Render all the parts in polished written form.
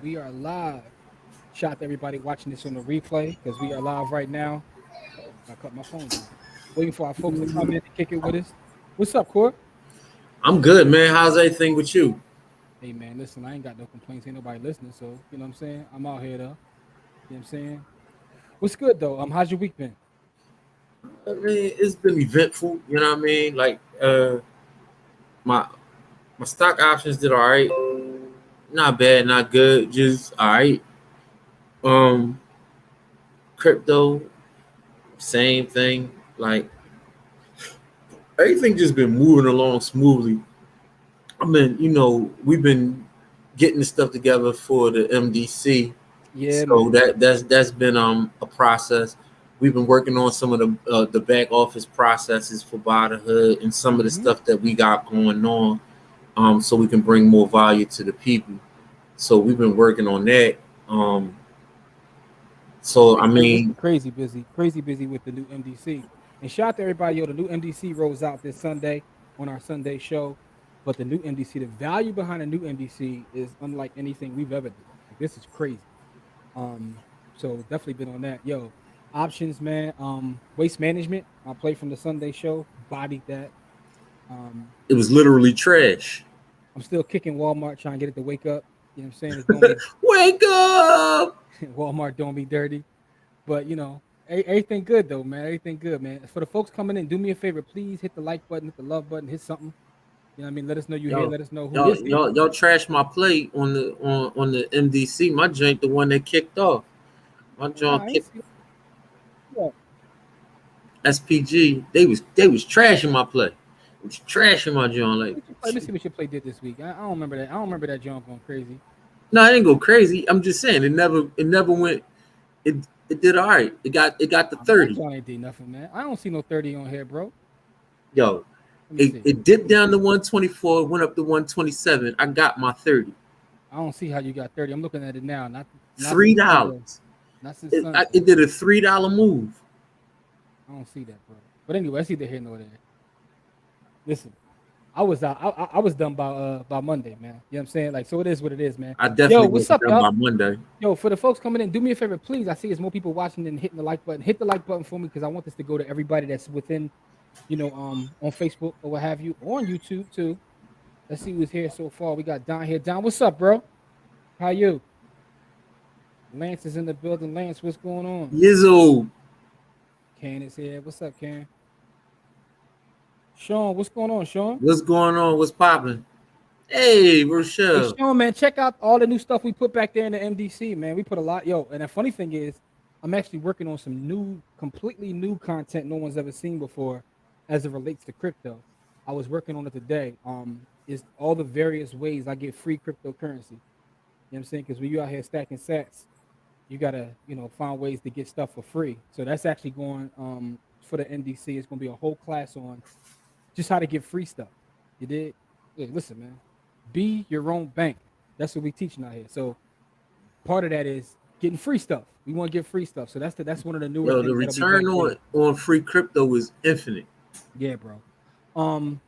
We are live. Shout out to everybody watching this on the replay because we are live right now. Oh, I cut my phone down. Waiting for our folks to come in and kick it with us. What's up, Court? I'm good, man. How's everything with you? Hey, man, listen, I ain't got no complaints. Ain't nobody listening. So, you know what I'm saying? I'm out here, though. You know what I'm saying? What's good, though? How's your week been? I mean, it's been eventful. You know what I mean? Like, my my stock options did all right. Not bad, not good, just all right. Um, Crypto, same thing. Like everything just been moving along smoothly. I mean, we've been getting the stuff together for the MDC. Yeah, So man. that's been a process. We've been working on some of the back office processes for Robinhood and some of the Mm-hmm. stuff that we got going on, so we can bring more value to the people. So we've been working on that. Um, so I It's mean, been crazy busy with the new MDC. And shout out to everybody, yo, the new MDC rolls out this Sunday on our Sunday show. But the new MDC, the value behind the new MDC is unlike anything we've ever done. Like this is crazy. So definitely been on that. Yo, options, man. Waste management. I played from the Sunday show, bodied that. Um, it was literally trash. I'm still kicking Walmart, trying to get it to wake up. You know what I'm saying? It's doing me Wake up! Walmart doing me dirty. But everything good though, man. Everything good, man. For the folks coming in, do me a favor, please hit the like button, hit the love button, hit something. You know what I mean? Let us know you're here. Y'all, Let us know who y'all, is here. y'all, y'all trashed my play on the MDC. My joint, the one that kicked off. My Nah, joint I ain't kicked see that. SPG. They was trashing my play. It was trashing my joint. Like, Let me see what your play did this week. I don't remember that. I don't remember that jump going crazy. no, I didn't go crazy. I'm just saying it never went. It did all right. It got the That 30. John ain't did nothing, man. I don't see no 30 on here, bro. Yo, Let me it, see. it dipped down to 124, went up to 127. I got my 30. I don't see how you got 30. I'm looking at it now. Not Three since Sunday. dollars. Not since It, Sunday. it did a $3 move. I don't see that, bro. But anyway, I see the here nor there. Listen, I was out. I was done by Monday, man. You know what I'm saying? Like, so it is what it is, man. I Yo, definitely what's wasn't up, done y'all? by Monday. Yo, for the folks coming in, do me a favor, please. I see there's more people watching than hitting the like button. Hit the like button for me because I want this to go to everybody that's within, on Facebook or what have you, or on YouTube too. Let's see who's here so far. We got Don here. Don, what's up, bro? How you? Lance is in the building. Lance, what's going on? Yizzo, Ken is here. What's up, Ken? Sean, what's going on, Sean? what's going on? What's popping? Hey, Hey, Rochelle. Sean, man, check out all the new stuff we put back there in the MDC, man. We put a lot, yo. And the funny thing is, I'm actually working on some new, completely new content no one's ever seen before, as it relates to crypto. I was working on it today. Is all the various ways I get free cryptocurrency. You know what I'm saying? Because when you out here stacking sats, you gotta, find ways to get stuff for free. So that's actually going for the NDC. It's gonna be a whole class on just how to get free stuff. You did? Yeah, listen, man. Be your own bank. That's what we teaching out here. So part of that is getting free stuff. We want to get free stuff. So that's one of the newer Yo, the things that'll be back return there. on free crypto is infinite. Yeah, bro. Um,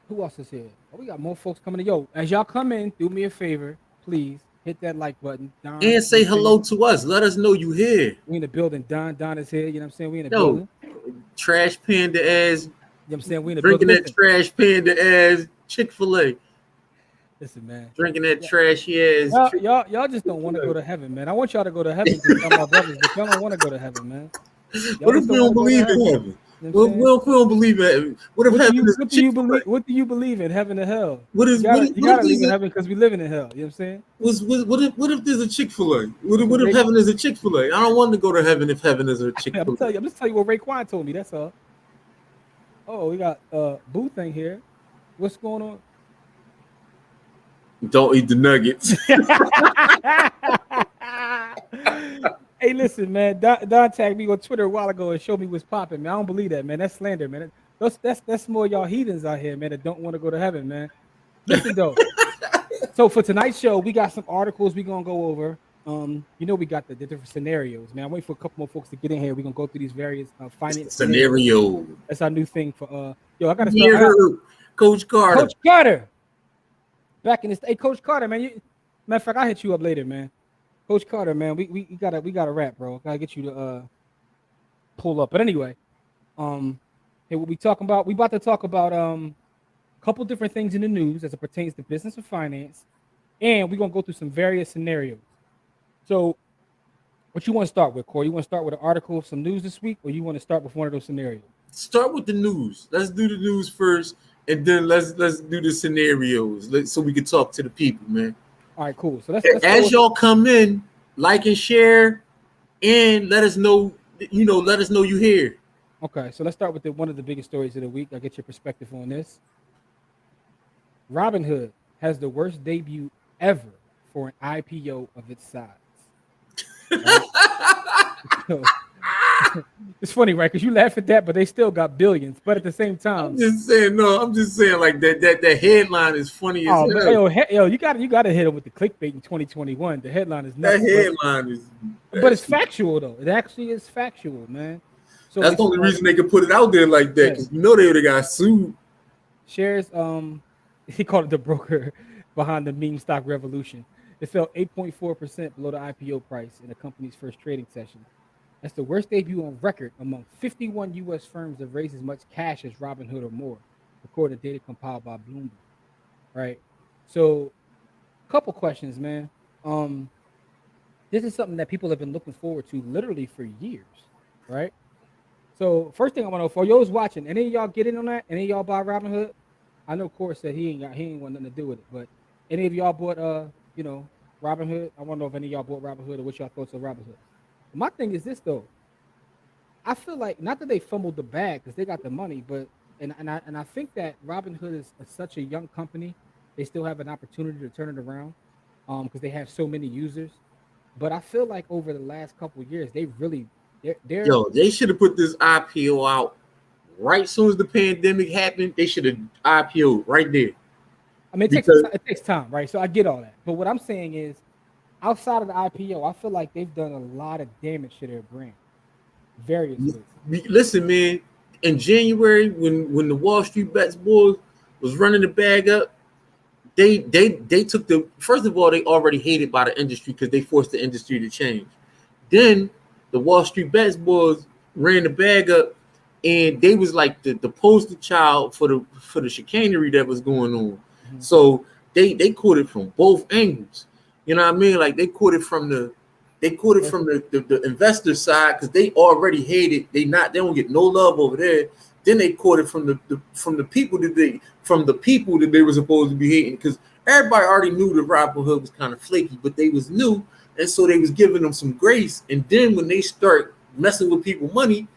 who else is here? Oh, we got more folks coming in. Yo, as y'all come in, do me a favor, please hit that like button. Don, And you know say what I'm saying? hello to us. Let us know you here. We in the building. Don is here. You know what I'm saying? We in the Yo, building. trash panda ass, You know what I'm saying? We in the building. drinking that Listen, trash panda ass Chick-fil-A. listen, man. Drinking that Yeah. trashy ass Y'all just don't want to go to heaven, man. I want y'all to go to heaven because y'all my brothers, but y'all don't want to go to heaven, man. Y'all What if just we don't want don't to go to believe heaven. in You heaven? know what I'm Well, saying? we don't believe in heaven. What if What do heaven you is what do you Chick-fil-A? believe? What do you believe in? Heaven or hell? What You is what gotta if, you what if gotta there's leave in a heaven because we living in hell. You know what I'm saying? what if there's a Chick-fil-A? What That's what if Ray. heaven is a Chick-fil-A? I don't want to go to heaven if heaven is a Chick-fil-A. I'm just telling you what Raekwon told me. That's all. Oh, we got Boo thing here. What's going on? Don't eat the nuggets. Hey, listen, man. Don tagged me on Twitter a while ago and showed me what's popping, man. I don't believe that, man. That's slander, man. That's more y'all heathens out here, man, that don't want to go to heaven, man. Listen though. So for tonight's show, we got some articles we gonna go over. We got the different scenarios, man. I'm waiting for a couple more folks to get in here. We're gonna go through these various finance scenarios. Scenario. That's our new thing for yo. I gotta start. Yeah, Coach Carter. Coach Carter back in this. Hey, Coach Carter, man. Matter of fact, I'll hit you up later, man. Coach Carter, man, we gotta wrap, bro. Gotta get you to pull up. But anyway, hey, what we talking about? We about to talk about a couple different things in the news as it pertains to business and finance, and we're gonna go through some various scenarios. So, what you want to start with, Corey? You want to start with an article of some news this week, or you want to start with one of those scenarios? Start with the news. Let's do the news first, and then let's do the scenarios so we can talk to the people, man. All right, cool. So let's as y'all come in, like and share, and let us know. Let us know you here. Okay, so let's start with one of the biggest stories of the week. I'll get your perspective on this. Robinhood has the worst debut ever for an IPO of its size. Right? It's funny, right? Because you laugh at that, but they still got billions. But at the same time, I'm just saying like that headline is funny as hell. Man, yo, you got to hit them with the clickbait in 2021. The headline is nuts. That headline is, but it's factual though. It actually is factual, man. So that's the only reason they could put it out there like that, because they would have got sued. Shares, he called it the broker behind the meme stock revolution. It fell 8.4% below the IPO price in the company's first trading session. That's the worst debut on record among 51 U.S. firms that raise as much cash as Robinhood or more, according to data compiled by Bloomberg. Right. So, a couple questions, man. This is something that people have been looking forward to literally for years, right? So, first thing I want to know, for y'all watching, any of y'all get in on that? Any of y'all buy Robinhood? I know Corey said he ain't want nothing to do with it, but any of y'all bought Robinhood? I want to know if any of y'all bought Robinhood or what y'all thoughts of Robinhood. My thing is this though. I feel like not that they fumbled the bag because they got the money, but and I think that Robinhood is such a young company. They still have an opportunity to turn it around because they have so many users. But I feel like over the last couple of years, they should have put this IPO out right as soon as the pandemic happened. They should have IPO'd right there. I mean, it takes time, right? So I get all that. But what I'm saying is, outside of the IPO, I feel like they've done a lot of damage to their brand. Various ways. Listen, man, in January, when the Wall Street Bets boys was running the bag up, they took first of all, they already hated by the industry because they forced the industry to change. Then the Wall Street Bets boys ran the bag up, and they was like the poster child for the chicanery that was going on. Mm-hmm. So they caught it from both angles. You know what I mean? Like they caught it from the investor side because they already hate it. They don't get no love over there. Then they caught it from the people that they were supposed to be hating, because everybody already knew that Robinhood was kind of flaky, but they was new, and so they was giving them some grace. And then when they start messing with people money,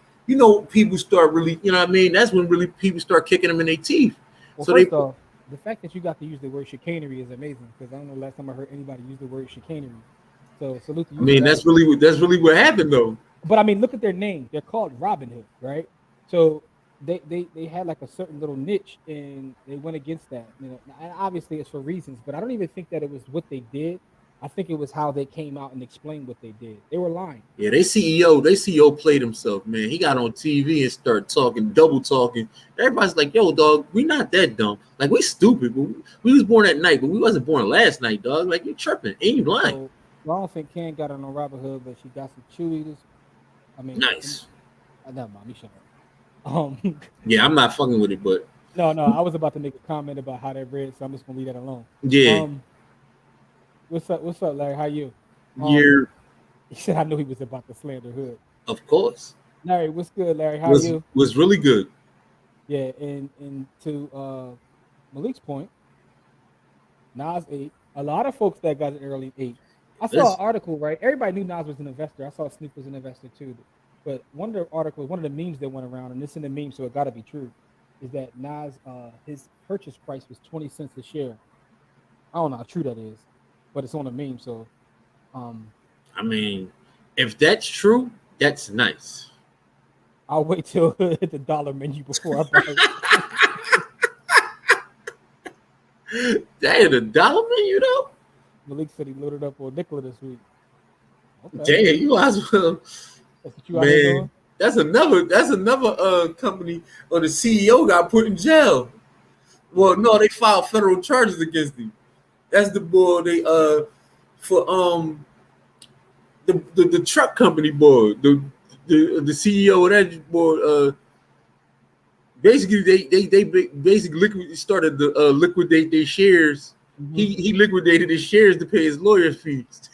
people start really, you know what I mean? That's when really people start kicking them in their teeth. Well, so first off, the fact that you got to use the word chicanery is amazing, because I don't know the last time I heard anybody use the word chicanery. So salute to you. I mean, that's really what happened though. But I mean, look at their name. They're called Robinhood, right? So they had like a certain little niche, and they went against that. And obviously it's for reasons, but I don't even think that it was what they did. I think it was how they came out and explained what they did. They were lying. Yeah, they CEO played himself, man. He got on TV and started double talking. Everybody's like, yo, dog, we not that dumb. Like, we stupid. But we was born at night, but we wasn't born last night, dog. Like, you tripping. Ain't you lying? So, I don't think Ken got on Robinhood, but she got some Chewies. I mean, nice. Never mind, me shut up. Yeah, I'm not fucking with it, but. No, I was about to make a comment about how they read, so I'm just going to leave that alone. Yeah. What's up, Larry? How you? He said I knew he was about to slander Hood. Of course. Larry, what's good, Larry? How are you? Was really good. Yeah, and to Malik's point, Nas 8. A lot of folks that got it early 8. I saw an article, right? Everybody knew Nas was an investor. I saw Snoop was an investor too. But one of the memes that went around, and this in the meme, so it got to be true, is that Nas, his purchase price was 20 cents a share. I don't know how true that is, but it's on a meme, so. I mean, if that's true, that's nice. I'll wait till hit the dollar menu before I buy it. Damn, the dollar menu though? Malik said he loaded up on Nicola this week. Okay. Damn, you as well. That's what you out here doing? That's another company or the CEO got put in jail. Well, no, they filed federal charges against him. That's the bull. for the truck company board, the CEO of that board. Basically, they basically started to liquidate their shares. Mhm. He liquidated his shares to pay his lawyer fees.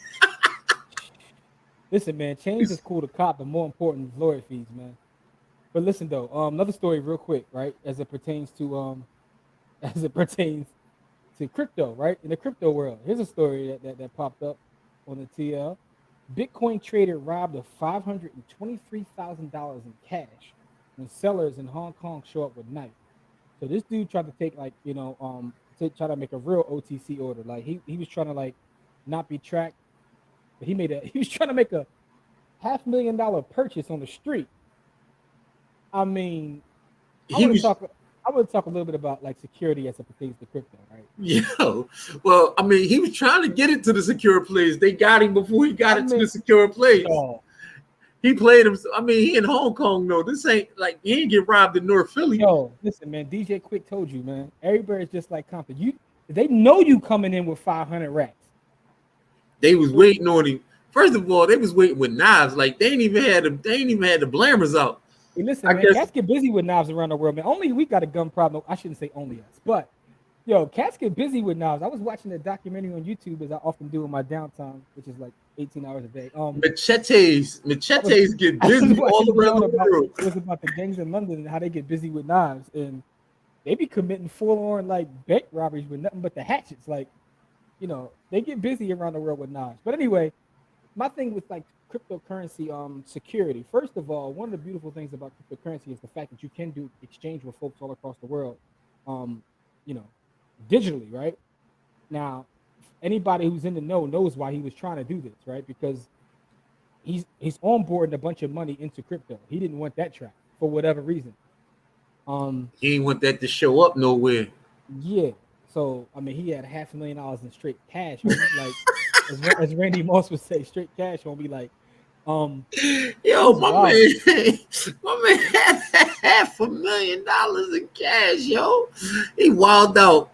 Listen, man, change is cool to cop, but more important is lawyer fees, man. But listen though, another story real quick, right? As it pertains to as it pertains to crypto, right? In the crypto world, here's a story that popped up on the TL. Bitcoin trader robbed of $523,000 in cash when sellers in Hong Kong show up with knife. So this dude tried to take to try to make a real OTC order. Like he was trying to like not be tracked, but he was trying to make a $500,000 purchase on the street. I mean, I He want to was, talk. I want to talk a little bit about like security as it pertains to crypto, right? well, I mean, he was trying to get it to the secure place. They got him before he got I it to mean, the secure place. yo, He played him. I mean, he in Hong Kong. No, this ain't like he ain't get robbed in North Philly. listen, man. DJ Quick told you, man. Everybody's just like Compton. They know you coming in with 500 racks. They was waiting on him. First of all, they was waiting with knives. Like they ain't even had the blammers out. Hey, listen, man. Cats get busy with knives around the world, man. Only we got a gun problem. I shouldn't say only us, but yo, cats get busy with knives. I was watching a documentary on YouTube, as I often do in my downtime, which is like 18 hours a day. Machetes get busy all around the world. It was about the gangs in London and how they get busy with knives, and they be committing full-on like bank robberies with nothing but the hatchets. Like, they get busy around the world with knives. But anyway, my thing with like cryptocurrency security. First of all, one of the beautiful things about cryptocurrency is the fact that you can do exchange with folks all across the world, you know, digitally, right? Now, anybody who's in the know knows why he was trying to do this, right? Because he's onboarding a bunch of money into crypto. He didn't want that trap for whatever reason. He didn't want that to show up nowhere. Yeah. So I mean, he had $500,000 in straight cash. Like as Randy Moss would say, straight cash. Won't be like, yo, my man had $500,000 in cash, yo. He wilded out.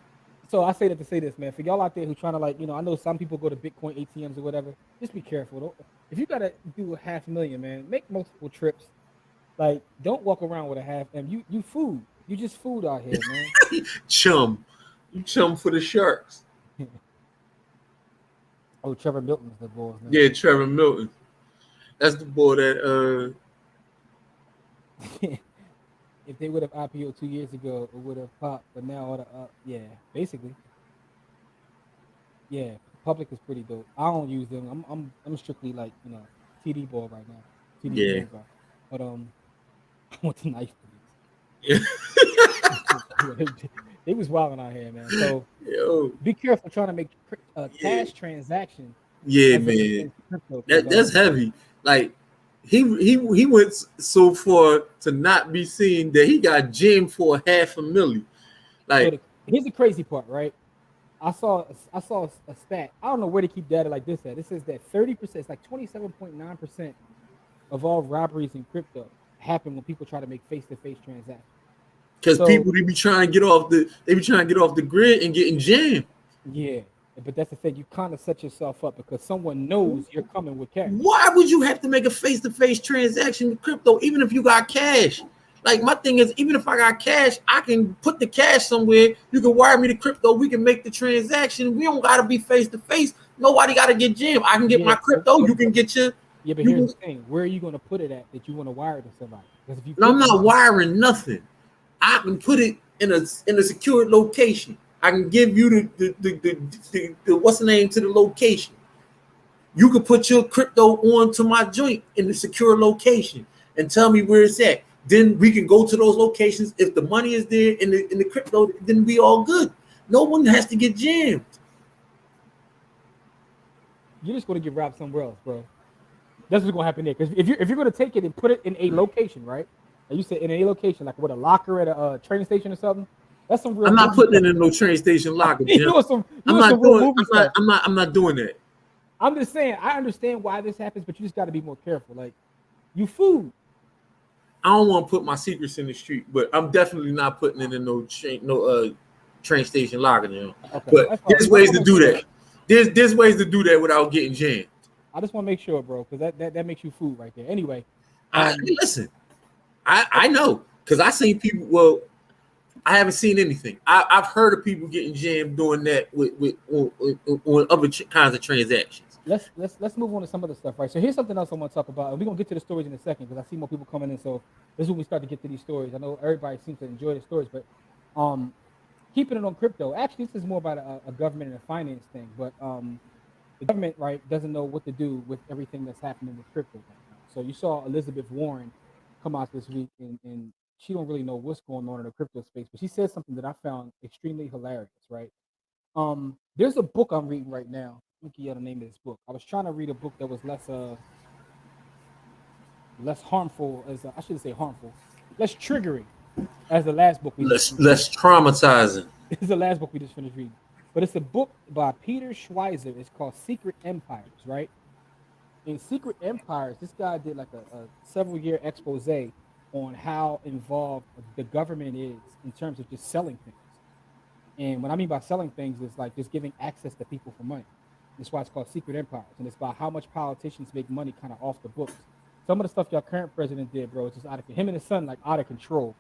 So I say that to say this, man. For y'all out there who trying to like, I know some people go to Bitcoin ATMs or whatever. Just be careful. If you gotta do $500,000, man, make multiple trips. Like, don't walk around with a half M. You food. You just food out here, man. Chum. You chum for the sharks. Oh, Trevor Milton's the boy. Man. Yeah, Trevor Milton. That's the boy that if they would have IPO 2 years ago, it would have popped. But now all the basically. Yeah, Public is pretty dope. I don't use them. I'm strictly like, TD ball right now. TD ball guy. But I want the knife, please. Yeah. They was wilding out here, man. So be careful trying to make a cash transaction. Yeah, man. That's heavy. Like he went so far to not be seen that he got jammed for $500,000. Like, so here's the crazy part, right? I saw a stat. I don't know where to keep data like this at. It says that 30%, it's like 27.9% of all robberies in crypto happen when people try to make face-to-face transactions. Because people they be trying to get off the grid and getting jammed. Yeah, but that's the thing. You kind of set yourself up because someone knows you're coming with cash. Why would you have to make a face-to-face transaction with crypto, even if you got cash? Like, my thing is, even if I got cash, I can put the cash somewhere. You can wire me the crypto. We can make the transaction. We don't got to be face-to-face. Nobody got to get jammed. I can get my crypto. You can get your... Yeah, but here's the thing. Where are you going to put it at that you want to wire to somebody? Because if I'm not wiring nothing. I can put it in a secured location. I can give you the what's the name to the location. You can put your crypto onto my joint in the secure location and tell me where it's at. Then we can go to those locations. If the money is there in the crypto, then we all good. No one has to get jammed. You're just going to get robbed somewhere else, bro. That's what's going to happen there. Because if you're going to take it and put it in a location, right? Like you said, in a location, like with a locker at a train station or something. That's some real. I'm not putting it in no train station locker. I'm not doing that. I'm just saying, I understand why this happens, but you just got to be more careful. Like, you food. I don't want to put my secrets in the street, but I'm definitely not putting it in no train station locker. Okay, but there's ways to do that. There's ways to do that without getting jammed. I just want to make sure, bro, because that makes you food right there. Anyway, Listen, I know because I seen people. Well, I haven't seen anything. I've heard of people getting jammed doing that with on other kinds of transactions. let's move on to some of the stuff, right? So here's something else I want to talk about, and we're gonna get to the stories in a second because I see more people coming in. So this is when we start to get to these stories. I know everybody seems to enjoy the stories, but keeping it on crypto. Actually, this is more about a government and a finance thing, but the government, right, doesn't know what to do with everything that's happening with crypto right now. So you saw Elizabeth Warren come out this week, and she don't really know what's going on in the crypto space, but she said something that I found extremely hilarious, right? There's a book I'm reading right now. Let me give you the name of this book. I was trying to read a book that was less harmful as I shouldn't say harmful, less triggering as the last book we just Less traumatizing. This is the last book we just finished reading. But it's a book by Peter Schweizer. It's called Secret Empires, right? In Secret Empires, this guy did like a several-year expose on how involved the government is in terms of just selling things. And what I mean by selling things is like just giving access to people for money. That's why it's called Secret Empires. And it's about how much politicians make money kind of off the books. Some of the stuff your current president did, bro, it's just out of him and his son, like out of control.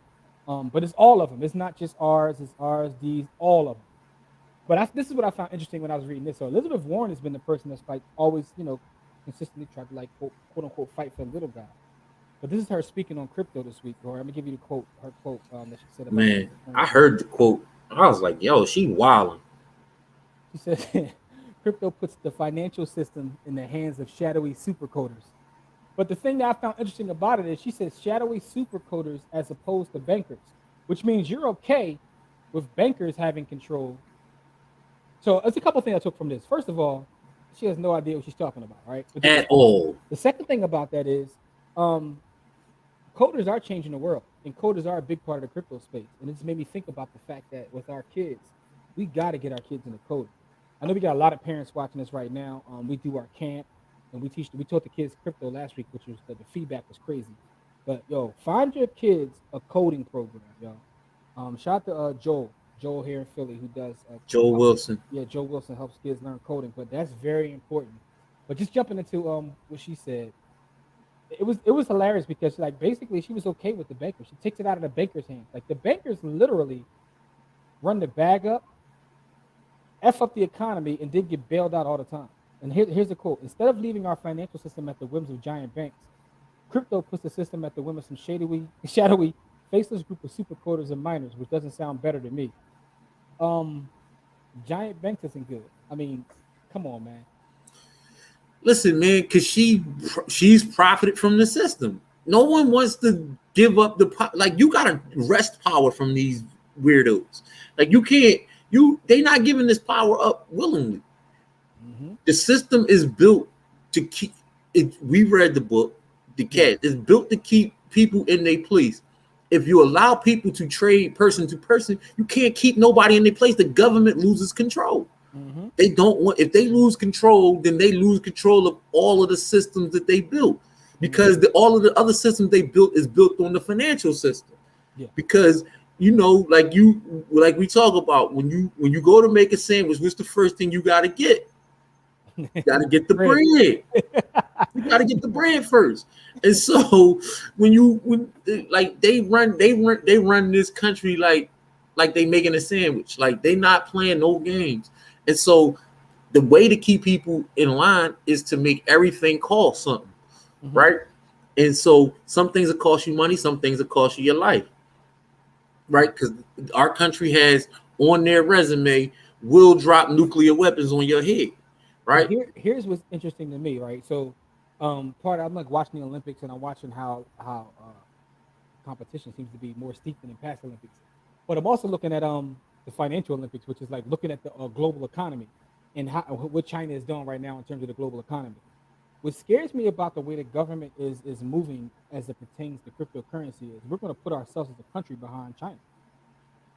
But it's all of them. It's not just ours, it's ours, these, all of them. But this is what I found interesting when I was reading this. So Elizabeth Warren has been the person that's like always, consistently tried to like quote unquote fight for the little guy. But this is her speaking on crypto this week, or I'm gonna give you the quote, her quote that she said about Man, I heard the quote. I was like, yo, she wilding. She said crypto puts the financial system in the hands of shadowy supercoders. But the thing that I found interesting about it is she says shadowy supercoders as opposed to bankers, which means you're okay with bankers having control. So it's a couple of things I took from this. First of all, she has no idea what she's talking about, right? At all. The second thing about that is coders are changing the world, and coders are a big part of the crypto space. And it just made me think about the fact that with our kids, we got to get our kids into coding. I know we got a lot of parents watching this right now. We do our camp, and we taught the kids crypto last week, which was the feedback was crazy. But yo, find your kids a coding program, yo. Shout out to Joel here in Philly, who does Joel Wilson. Yeah, Joel Wilson helps kids learn coding, but that's very important. But just jumping into what she said, it was hilarious because like basically she was okay with the bankers. She takes it out of the bankers' hands. Like the bankers literally run the bag up, F up the economy, and then get bailed out all the time. And here's a quote: instead of leaving our financial system at the whims of giant banks, crypto puts the system at the whim of some shadowy, faceless group of super coders and miners, which doesn't sound better to me. Giant banks isn't good. I mean, come on, man. Listen, man, because she's profited from the system. No one wants to give up like you gotta wrest power from these weirdos. Like you can't. They not giving this power up willingly. Mm-hmm. The system is built to keep it. We read the book. The cat is built to keep people in their place. If you allow people to trade person to person, you can't keep nobody in their place. The government loses control. Mm-hmm. They don't want. If they lose control, then they lose control of all of the systems that they built, because all of the other systems they built is built on the financial system. Yeah. Because like we talk about when you go to make a sandwich, what's the first thing you got to get? You got to get the bread. You got to get the bread first. And so when they run this country like they making a sandwich, like they not playing no games. And so the way to keep people in line is to make everything cost something, mm-hmm. right? And so some things will cost you money, some things will cost you your life, right? Because our country has on their resume will drop nuclear weapons on your head, right? Here's what's interesting to me, right? So I'm like watching the Olympics, and I'm watching how competition seems to be more steep than in past Olympics. But I'm also looking at the financial Olympics, which is like looking at the global economy and what China is doing right now in terms of the global economy. What scares me about the way the government is moving as it pertains to cryptocurrency is we're going to put ourselves as a country behind China,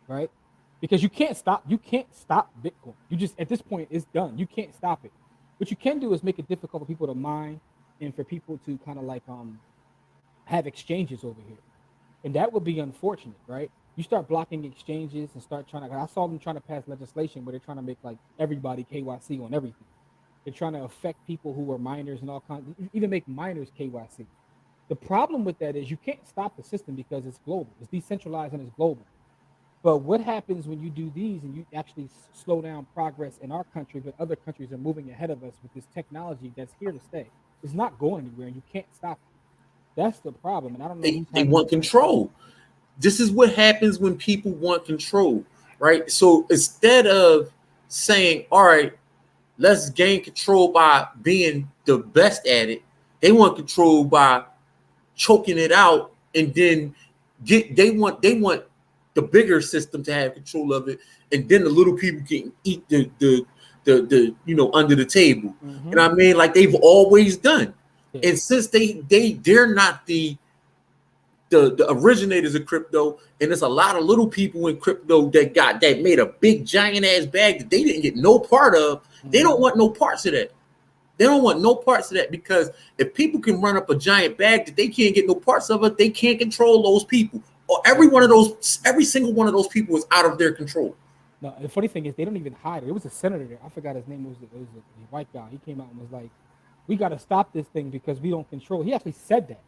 right? Because you can't stop Bitcoin. You just, at this point, it's done. You can't stop it. What you can do is make it difficult for people to mine and for people to kind of like have exchanges over here. And that would be unfortunate, right? You start blocking exchanges and start trying to. I saw them trying to pass legislation where they're trying to make like everybody KYC on everything. They're trying to affect people who are minors and all kinds. Even make minors KYC. The problem with that is you can't stop the system because it's global. It's decentralized and it's global. But what happens when you do these and you actually slow down progress in our country, but other countries are moving ahead of us with this technology that's here to stay? It's not going anywhere, and you can't stop it. That's the problem, and I don't know who's They having. want control. This is what happens when people want control, right? So instead of saying, all right, let's gain control by being the best at it, they want control by choking it out and then they want the bigger system to have control of it, and then the little people can eat the under the table. Mm-hmm. And I mean, like they've always done. Yeah. And since they're not the originators of crypto, and there's a lot of little people in crypto that made a big giant ass bag that they didn't get no part of. They don't want no parts of that. They don't want no parts of that, because if people can run up a giant bag that they can't get no parts of it, they can't control those people. Or every single one of those people is out of their control. No, the funny thing is they don't even hide it. It was a senator there. I forgot his name. It was a white guy. He came out and was like, "We got to stop this thing because we don't control." He actually said that.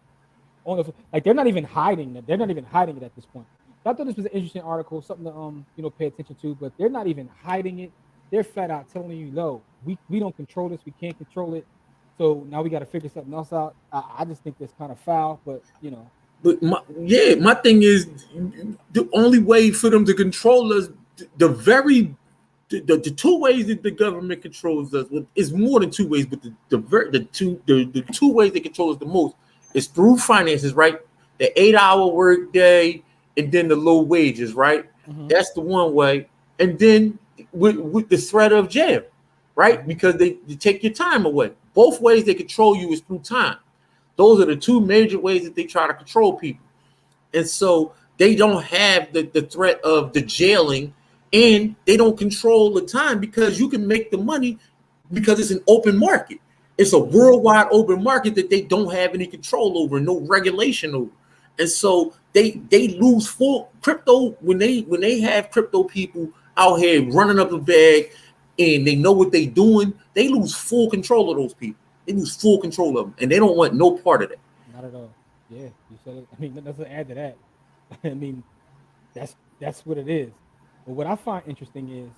On the, like they're not even hiding it. They're not even hiding it at this point. So I thought this was an interesting article, something to pay attention to. But they're not even hiding it. They're flat out telling you, "No, we don't control this. We can't control it. So now we got to figure something else out." I just think that's kind of foul, but But my thing is, the only way for them to control us, the very the two ways that the government controls us, is more than two ways, but the two ways they control us the most is through finances, right? The 8 hour work day, and then the low wages, right? Mm-hmm. That's the one way. And then with the threat of jail, right? Mm-hmm. Because they take your time away. Both ways they control you is through time. Those are the two major ways that they try to control people. And so they don't have the threat of the jailing, and they don't control the time because you can make the money because it's an open market. It's a worldwide open market that they don't have any control over, no regulation over. And so they lose full crypto when they have crypto people out here running up a bag and they know what they're doing. They lose full control of those people. They lose full control of them, and they don't want no part of that. Not at all. Yeah, you said it. I mean, nothing to add to that. I mean, that's what it is. But what I find interesting is,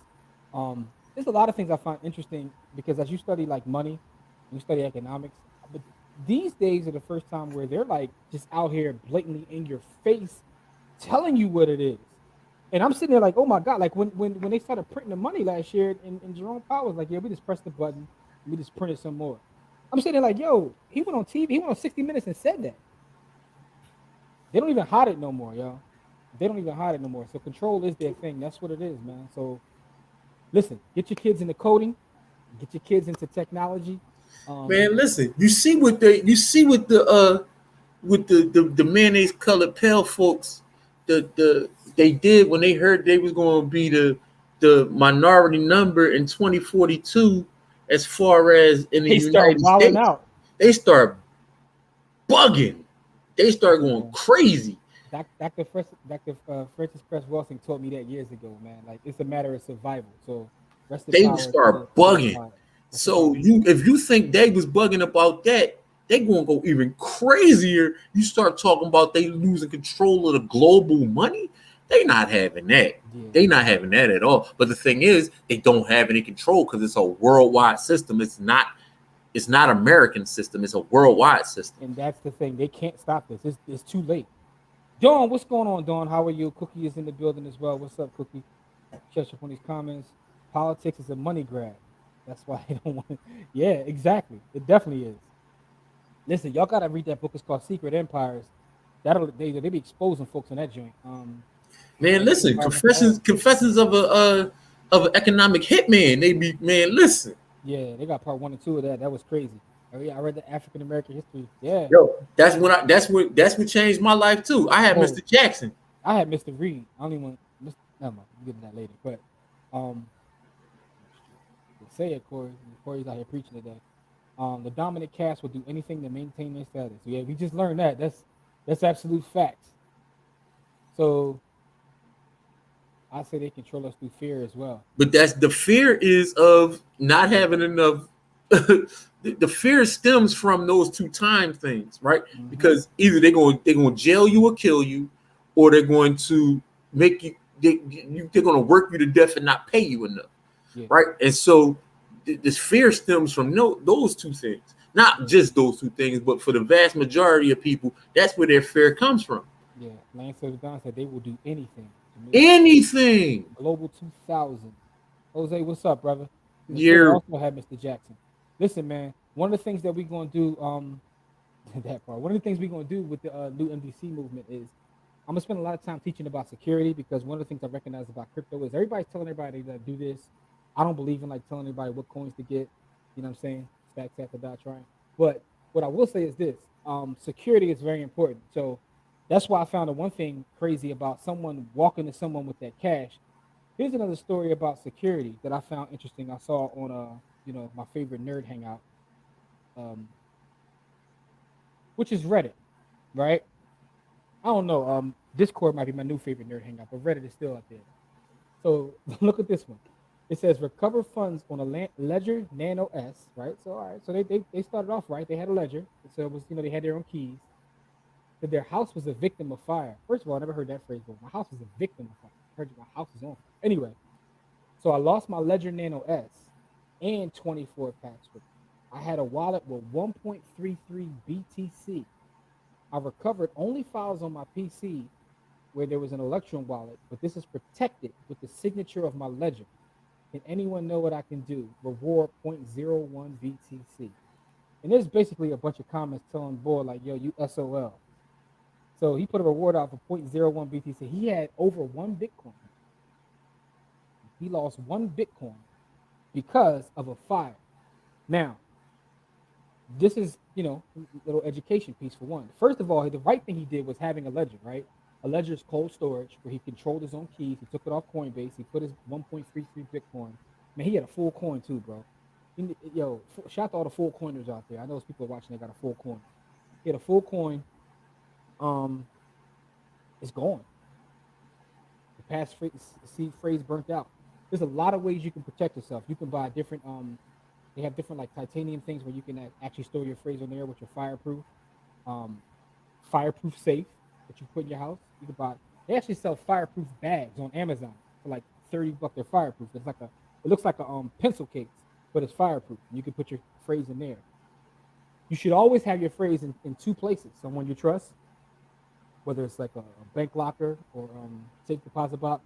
there's a lot of things I find interesting because as you study like money, you study economics, but these days are the first time where they're like just out here blatantly in your face, telling you what it is. And I'm sitting there like, oh my god, like when they started printing the money last year, and Jerome Powell was like, yeah, we just pressed the button, and we just printed some more. I'm sitting there like, yo, he went on TV, he went on 60 Minutes and said that. They don't even hide it no more, yo. They don't even hide it no more. So control is their thing. That's what it is, man. So listen, get your kids into coding, get your kids into technology. Man, listen, you see what the mayonnaise colored pale folks they did when they heard they was going to be the minority number in 2042 as far as in the They start United wilding States. out. They start bugging. They start going Yeah. crazy. Dr. Francis Cress Welsing told me that years ago, man. Like it's a matter of survival. So rest in They power start to that bugging. power. Rest in So power. if you think they was bugging about that, they gonna go even crazier. You start talking about they losing control of the global money. They not having that. Yeah. They not having that at all. But the thing is, they don't have any control because it's a worldwide system. It's not American system. It's a worldwide system. And that's the thing. They can't stop this. It's too late. Dawn, what's going on, Dawn? How are you? Cookie is in the building as well. What's up, Cookie? Catch up on these comments. Politics is a money grab. That's why they don't want it. Yeah, exactly. It definitely is. Listen, y'all gotta read that book. It's called Secret Empires. They be exposing folks on that joint. Man, listen, confessions of an economic hitman. They be, man, listen. Yeah, they got part 1 and 2 of that. That was crazy. Oh, yeah, I read the African American history. Yeah. Yo, that's what changed my life too. I had Oh, Mr. Jackson. I had Mr. Reed. I only want Mr. Never mind. We'll get to that later. But um, say it, Corey. Corey's out here preaching today. The dominant caste will do anything to maintain their status. Yeah, we just learned that. That's absolute facts. So I say they control us through fear as well. But that's the fear is of not having enough. The fear stems from those two time things, right? Hmm. Because either they're going to jail you or kill you, or they're going to make you they're going to work you to death and not pay you enough, Yeah, right? And so this fear stems from those two things, not just those two things, but for the vast majority of people, that's where their fear comes from. yeah. Lance Don said they will do anything to make Anything. Global 2000. Jose, what's up, brother? Miss Twitter You're also had Mr. Jackson. Listen, man, one of the things that we're gonna do, that part. One of the things we're gonna do with the new MDC movement is I'm gonna spend a lot of time teaching about security because one of the things I recognize about crypto is everybody's telling everybody to do this. I don't believe in like telling everybody what coins to get. You know what I'm saying? Stacks after dot trying. But what I will say is this: security is very important. So that's why I found the one thing crazy about someone walking to someone with that cash. Here's another story about security that I found interesting. I saw on my favorite nerd hangout, um, which is Reddit, right? I don't know. Discord might be my new favorite nerd hangout, but Reddit is still up there. So look at this one. It says recover funds on a Ledger Nano S, right? So all right, so they started off right. They had a ledger, so it was they had their own keys. That their house was a victim of fire. First of all, I never heard that phrase before. My house was a victim of fire. I heard my house is on fire. Anyway, so I lost my Ledger Nano S and 24 packs with it. I had a wallet with 1.33 BTC. I recovered only files on my PC where there was an Electrum wallet, but this is protected with the signature of my ledger. Can anyone know what I can do? Reward zero point zero 0.01 BTC. And there's basically a bunch of comments telling boy like, yo, you SOL. So he put a reward out for zero point zero 0.01 BTC. He had over one Bitcoin. He lost one Bitcoin because of a fire. Now, this is, a little education piece for one. First of all, the right thing he did was having a ledger, right? A ledger is cold storage where he controlled his own keys. He took it off Coinbase. He put his 1.33 Bitcoin. Man, he had a full coin too, bro. Yo, shout out to all the full coiners out there. I know those people are watching. They got a full coin. He had a full coin. Um, it's gone. The phrase burnt out. There's a lot of ways you can protect yourself. You can buy different they have different like titanium things where you can actually store your phrase on there, which are fireproof. Um, fireproof safe that you put in your house. You can buy. They actually sell fireproof bags on Amazon for like $30. They're fireproof. It looks like a pencil case, but it's fireproof. You can put your phrase in there. You should always have your phrase in two places: someone you trust, whether it's like a bank locker or safe deposit box.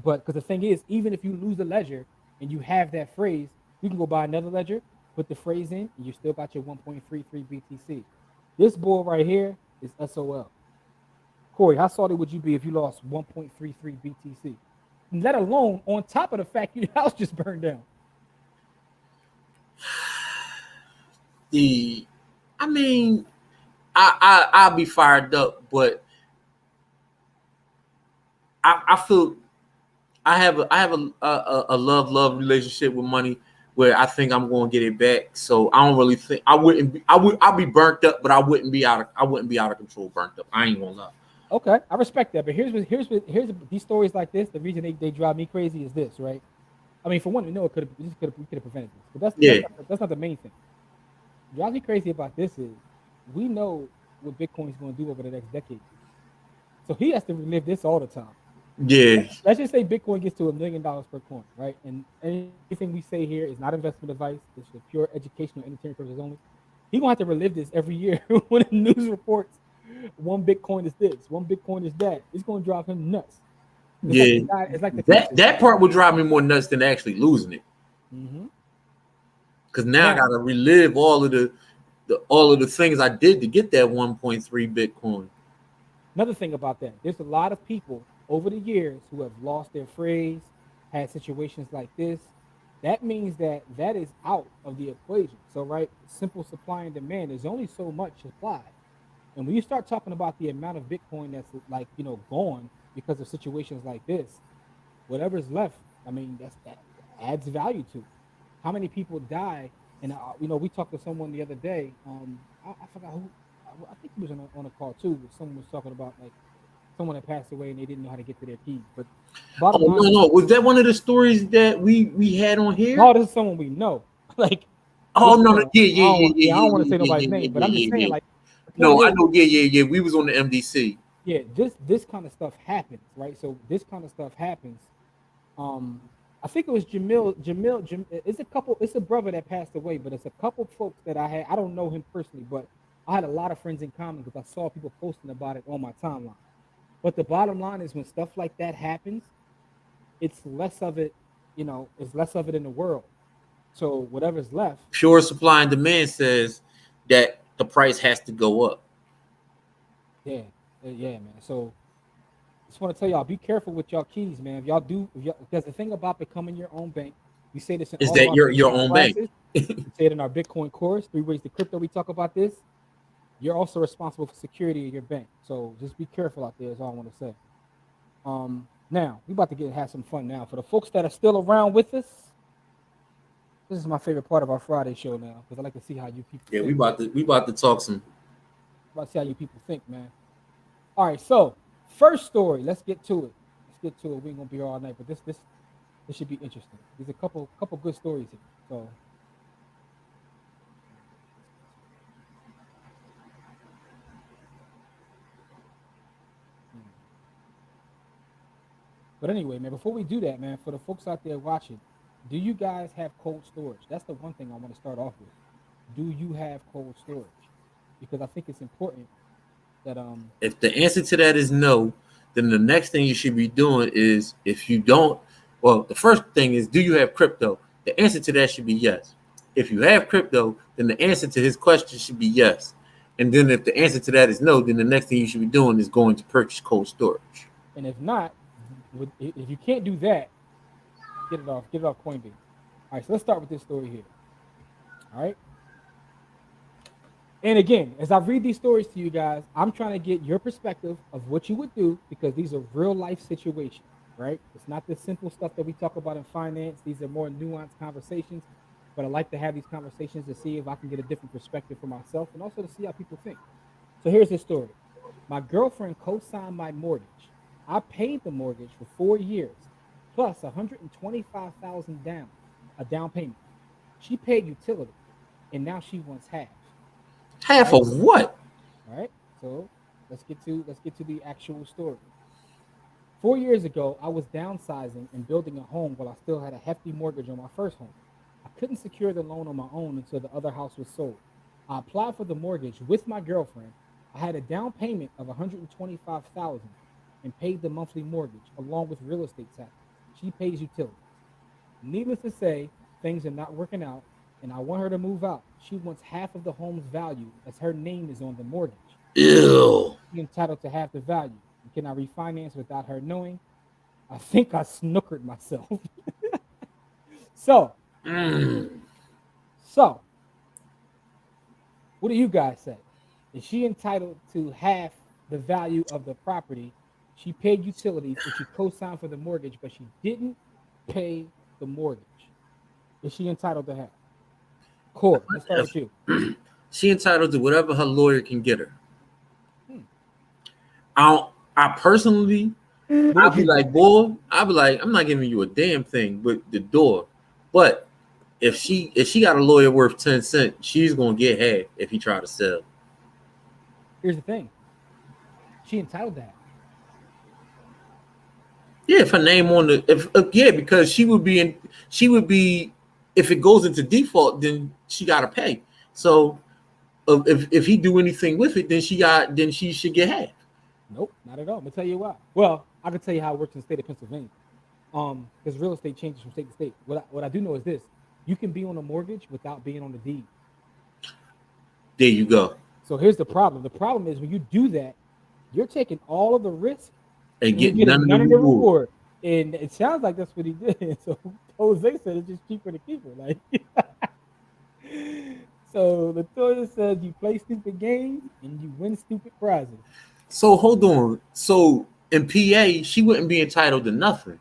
But because the thing is, even if you lose a ledger and you have that phrase, you can go buy another ledger, put the phrase in, and you still got your 1.33 BTC. This boy right here is SOL. Corey, how salty would you be if you lost 1.33 BTC? Let alone on top of the fact your house just burned down. the I mean, I'll be fired up, but I feel I have a love relationship with money where I think I'm going to get it back. So I don't really think I wouldn't be I'll be burnt up, but I wouldn't be out of control burnt up. I ain't gonna lie. Okay, I respect that, but here's these stories like this. The reason they drive me crazy is this, right? I mean, for one, we could have prevented this, but Yeah, that's not the main thing. What drives me crazy about this is we know what Bitcoin's going to do over the next decade, so he has to relive this all the time. yeah, Let's just say Bitcoin gets to $1 million per coin, right? And anything we say here is not investment advice. It's for pure educational, entertainment purposes only. He's gonna have to relive this every year when the news reports one Bitcoin is this, one Bitcoin is that. It's gonna drive him nuts. It's like the yeah. guy. It's like the That teacher. that part would drive me more nuts than actually losing it, Hmm. because now I Now, gotta relive all of the things I did to get that 1.3 Bitcoin. another thing about that, there's a lot of people over the years who have lost their phrase, had situations like this. That means that is out of the equation. So, right, simple supply and demand. There's only so much supply. And when you start talking about the amount of Bitcoin that's like, gone because of situations like this, whatever's left, I mean, that adds value to it. How many people die? And we talked to someone the other day. I forgot who. I think he was on a call too. Someone was talking about like someone that passed away and they didn't know how to get to their keys. But Oh bottom line, no, was that one of the stories that we had on here? no, this is someone we know. Like, Oh no, I don't want to say nobody's name, but I'm just saying, like, the point No, I is, know, yeah. We was on the MDC. yeah, this kind of stuff happens, right? So this kind of stuff happens. I think it was Jamil. It's a brother that passed away, but it's a couple folks that I had. I don't know him personally, but I had a lot of friends in common because I saw people posting about it on my timeline. But the bottom line is when stuff like that happens, it's less of it, it's less of it in the world. So whatever's left, Pure supply and demand says that the price has to go up. yeah, man. So just want to tell y'all, be careful with y'all keys, man. If y'all do, because the thing about becoming your own bank, we say this in Is all of that our your Bitcoin own classes. bank? We say it in our Bitcoin course, 3 Ways to Crypto. We talk about this. You're also responsible for security of your bank. So just be careful out there is all I want to say. Now we about to have some fun now. For the folks that are still around with us, this is my favorite part of our Friday show now because I like to see how you people Yeah, think. we about to talk some. About to see how you people think, man. All right, so first story. Let's get to it. We ain't gonna be here all night, but this should be interesting. There's a couple good stories here. So but anyway, man, before we do that, man, for the folks out there watching, do you guys have cold storage? That's the one thing I want to start off with. Do you have cold storage? Because I think it's important that If the answer to that is no, then the next thing you should be doing is if you don't, well, the first thing is do you have crypto? The answer to that should be yes. If you have crypto, then the answer to his question should be yes. And then if the answer to that is no, then the next thing you should be doing is going to purchase cold storage. and if not, if you can't do that, get it off Coinbase. All right, so let's start with this story here. All right. And again, as I read these stories to you guys, I'm trying to get your perspective of what you would do because these are real life situations, right? It's not the simple stuff that we talk about in finance. These are more nuanced conversations, but I like to have these conversations to see if I can get a different perspective for myself and also to see how people think. So here's the story. My girlfriend co-signed my mortgage. I paid the mortgage for 4 years, plus $125,000 down, a down payment. She paid utilities, and now she wants half. Half of what? All right. So let's get to the actual story. 4 years ago, I was downsizing and building a home while I still had a hefty mortgage on my first home. I couldn't secure the loan on my own until the other house was sold. I applied for the mortgage with my girlfriend. I had a down payment of $125,000 and paid the monthly mortgage along with real estate taxes. She pays utilities. Needless to say, things are not working out, and I want her to move out. She wants half of the home's value as her name is on the mortgage. Ew. She's entitled to half the value. Can I refinance without her knowing? I think I snookered myself. So, what do you guys say? Is she entitled to half the value of the property? She paid utilities and she co-signed for the mortgage, but she didn't pay the mortgage. Is she entitled to half? Core, let's start with you. She entitled to whatever her lawyer can get her. I personally, I'll be like, boy, I'll be like, I'm not giving you a damn thing but the door. But if she got a lawyer worth 10 cents, she's gonna get half if he try to sell. Here's the thing. She entitled to that. Yeah, if her name on the because she would be if it goes into default, then she gotta pay. So if he do anything with it, then she should get half. Nope, not at all. I'm gonna tell you why. Well, I can tell you how it works in the state of Pennsylvania. Because real estate changes from state to state. What I do know is this: you can be on a mortgage without being on the deed. There you go. So here's the problem. The problem is when you do that, you're taking all of the risk and getting none of the reward. And it sounds like that's what he did. So Jose said it's just cheaper to keep her. Like, so Latoya said you play stupid games and you win stupid prizes. So hold on. So in PA, she wouldn't be entitled to nothing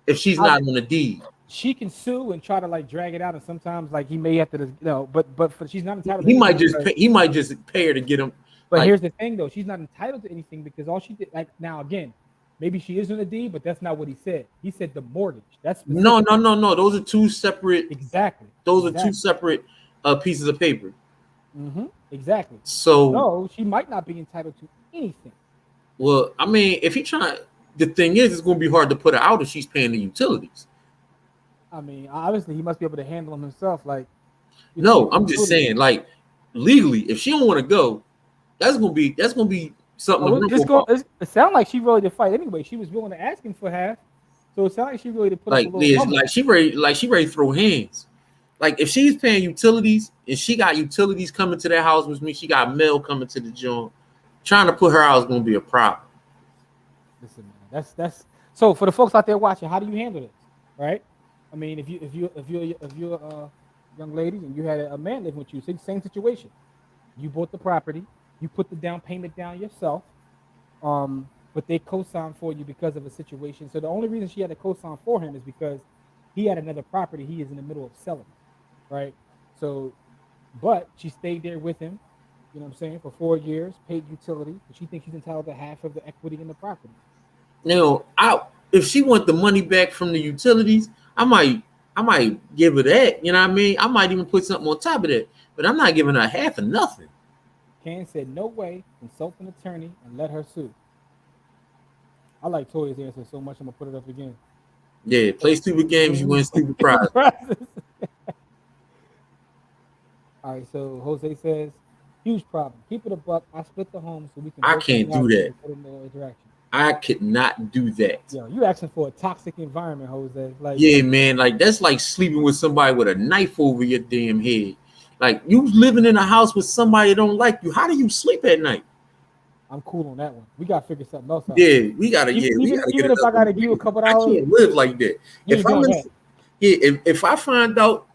if she's not on the deed. She can sue and try to like drag it out, and sometimes like he may have to, but she's not entitled. He might just pay her to get him. But Like, here's the thing, though. She's not entitled to anything because all she did, like, now again, maybe she is on the deed, but that's not what he said. He said the mortgage. That's no, specific. no, no, no. Those are two separate. Exactly. Those are two Exactly. separate pieces of paper. Exactly. So, So she might not be entitled to anything. well, I mean, if he trying, the thing is, it's going to be hard to put her out if she's paying the utilities. I mean, obviously, he must be able to handle them himself. Like, you No, can I'm just totally. saying, like, legally, if she don't want to go, that's gonna be something to Oh, rumble about. it sounded like she really did fight anyway. She was willing to ask him for half, so it sounded like she really did put up a Like, little yeah, rumble. like she ready to throw hands. Like, if she's paying utilities and she got utilities coming to that house with me, she got mail coming to the joint. Trying to put her out is gonna be a problem. Listen, man, that's so for the folks out there watching. How do you handle this, right? I mean, if you're young lady and you had a man living with you, same situation. You bought the property, you put the down payment down yourself, but they co-signed for you because of a situation. So the only reason she had to co-sign for him is because he had another property he is in the middle of selling, right? So, but she stayed there with him, you know what I'm saying, for 4 years, paid utility, but she thinks she's entitled to half of the equity in the property. Now, if she want the money back from the utilities, I might give her that. You know what I mean? I might even put something on top of that, but I'm not giving her half of nothing. Ken said, no way, consult an attorney and let her sue. I like Toya's answer so much, I'm going to put it up again. Yeah, play stupid games, you win stupid prizes. All right, so Jose says, huge problem. Keep it a buck. I split the home so we can I both be can't do happy that. and put in no interaction. I could not do that. Yo, you asking for a toxic environment, Jose. Like, Yeah, man, like that's like sleeping with somebody with a knife over your damn head. Like, you living in a house with somebody that don't like you. How do you sleep at night? I'm cool on that one. We got to figure something else out. Yeah, we gotta get Even if I another got to give you a way. couple I dollars, can't live like that. you If ain't I'm doing in, that. yeah, if I find out,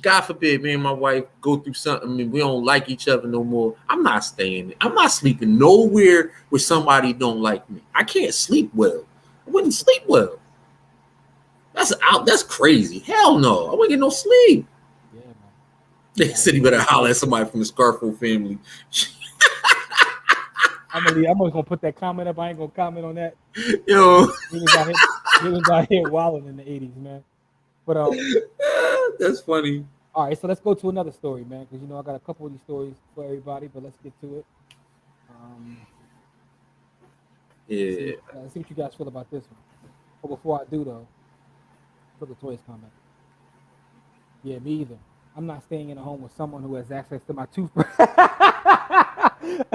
God forbid, me and my wife go through something and we don't like each other no more, I'm not staying. I'm not sleeping nowhere where somebody don't like me. I can't sleep well. I wouldn't sleep well. That's out. That's crazy. Hell no. I wouldn't get no sleep. Yeah, man. They All right, said he better so holler at somebody from the Scarfo family. I'm just gonna put that comment up. I ain't gonna comment on that. Yo, He was out here wilding in the '80s, man. But that's funny. all right, so let's go to another story, man, because I got a couple of these stories for everybody. But let's get to it. Um, Yeah. let's see what you guys feel about this one. But before I do, though, look at Toy's comment. Yeah, me either. I'm not staying in a home with someone who has access to my toothbrush.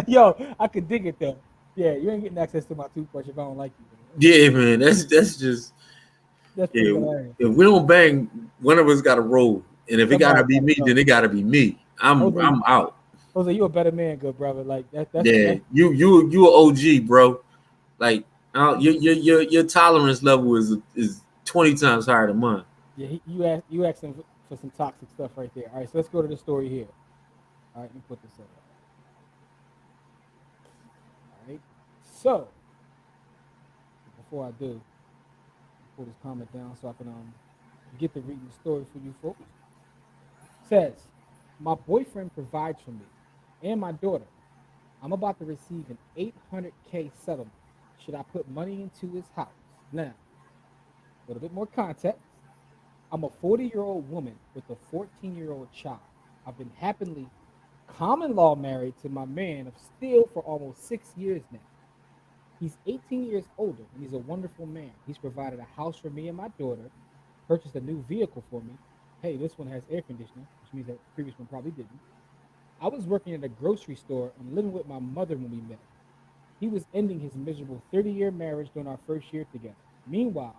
Yo, I could dig it though. Yeah, you ain't getting access to my toothbrush if I don't like you. Yeah, man. That's just, That's pretty yeah. hilarious. If we don't bang, one of us gotta roll. And if it gotta Somebody be gotta me, go. then it gotta be me. Jose, I'm out. Jose, you a better man, good brother. Like that's Yeah. You an OG, bro. Like, your tolerance level is 20 times higher than mine. yeah. You asking for some toxic stuff right there. All right, so let's go to the story here. All right, let me put this up. All right, so before I do, pull this comment down so I can get to reading the story for you folks. Says, my boyfriend provides for me and my daughter. I'm about to receive an 800K settlement. Should I put money into his house? Now, a little bit more context. I'm a 40-year-old woman with a 14-year-old child. I've been happily common law married to my man of steel for almost 6 years now. He's 18 years older and he's a wonderful man. He's provided a house for me and my daughter, purchased a new vehicle for me. Hey, this one has air conditioning, which means that previous one probably didn't. I was working at a grocery store and living with my mother when we met. He was ending his miserable 30-year marriage during our first year together. Meanwhile,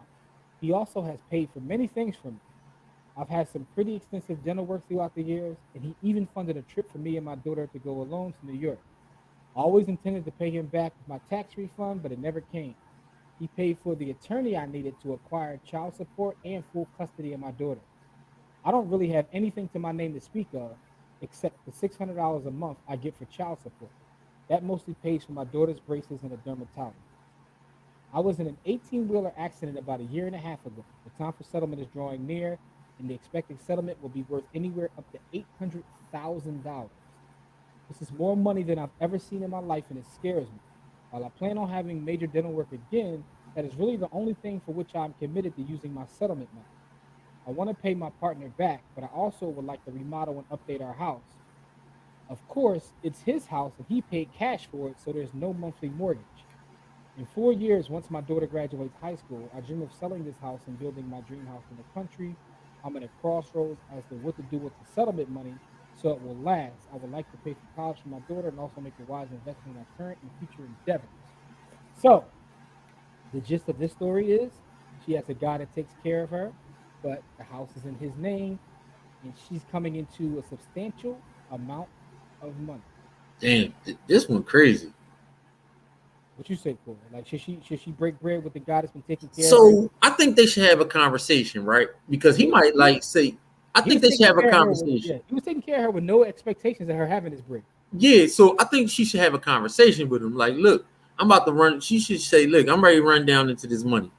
he also has paid for many things for me. I've had some pretty extensive dental work throughout the years, and he even funded a trip for me and my daughter to go alone to New York. I always intended to pay him back with my tax refund, but it never came. He paid for the attorney I needed to acquire child support and full custody of my daughter. I don't really have anything to my name to speak of except the $600 a month I get for child support. That mostly pays for my daughter's braces and a dermatologist. I was in an 18-wheeler accident about a year and a half ago. The time for settlement is drawing near, and the expected settlement will be worth anywhere up to $800,000. This is more money than I've ever seen in my life, and it scares me. While I plan on having major dental work again, that is really the only thing for which I'm committed to using my settlement money. I want to pay my partner back, but I also would like to remodel and update our house. Of course, it's his house and he paid cash for it, so there's no monthly mortgage. In 4 years, once my daughter graduates high school, I dream of selling this house and building my dream house in the country. I'm at a crossroads as to what to do with the settlement money so it will last. I would like to pay for college for my daughter and also make a wise investment in our current and future endeavors. So, the gist of this story is she has a guy that takes care of her, but the house is in his name and she's coming into a substantial amount of money. Damn, this one crazy. What you say, Corey? Like, should she break bread with the guy that's been taking care of her? So I think they should have a conversation, right? Because he He, might he, like say, I he think was they should taking have a care of her with, conversation. yeah, he was taking care of her with no expectations of her having this break. Yeah, so I think she should have a conversation with him. Like, look, I'm about to run. She should say, look, I'm ready to run down into this money.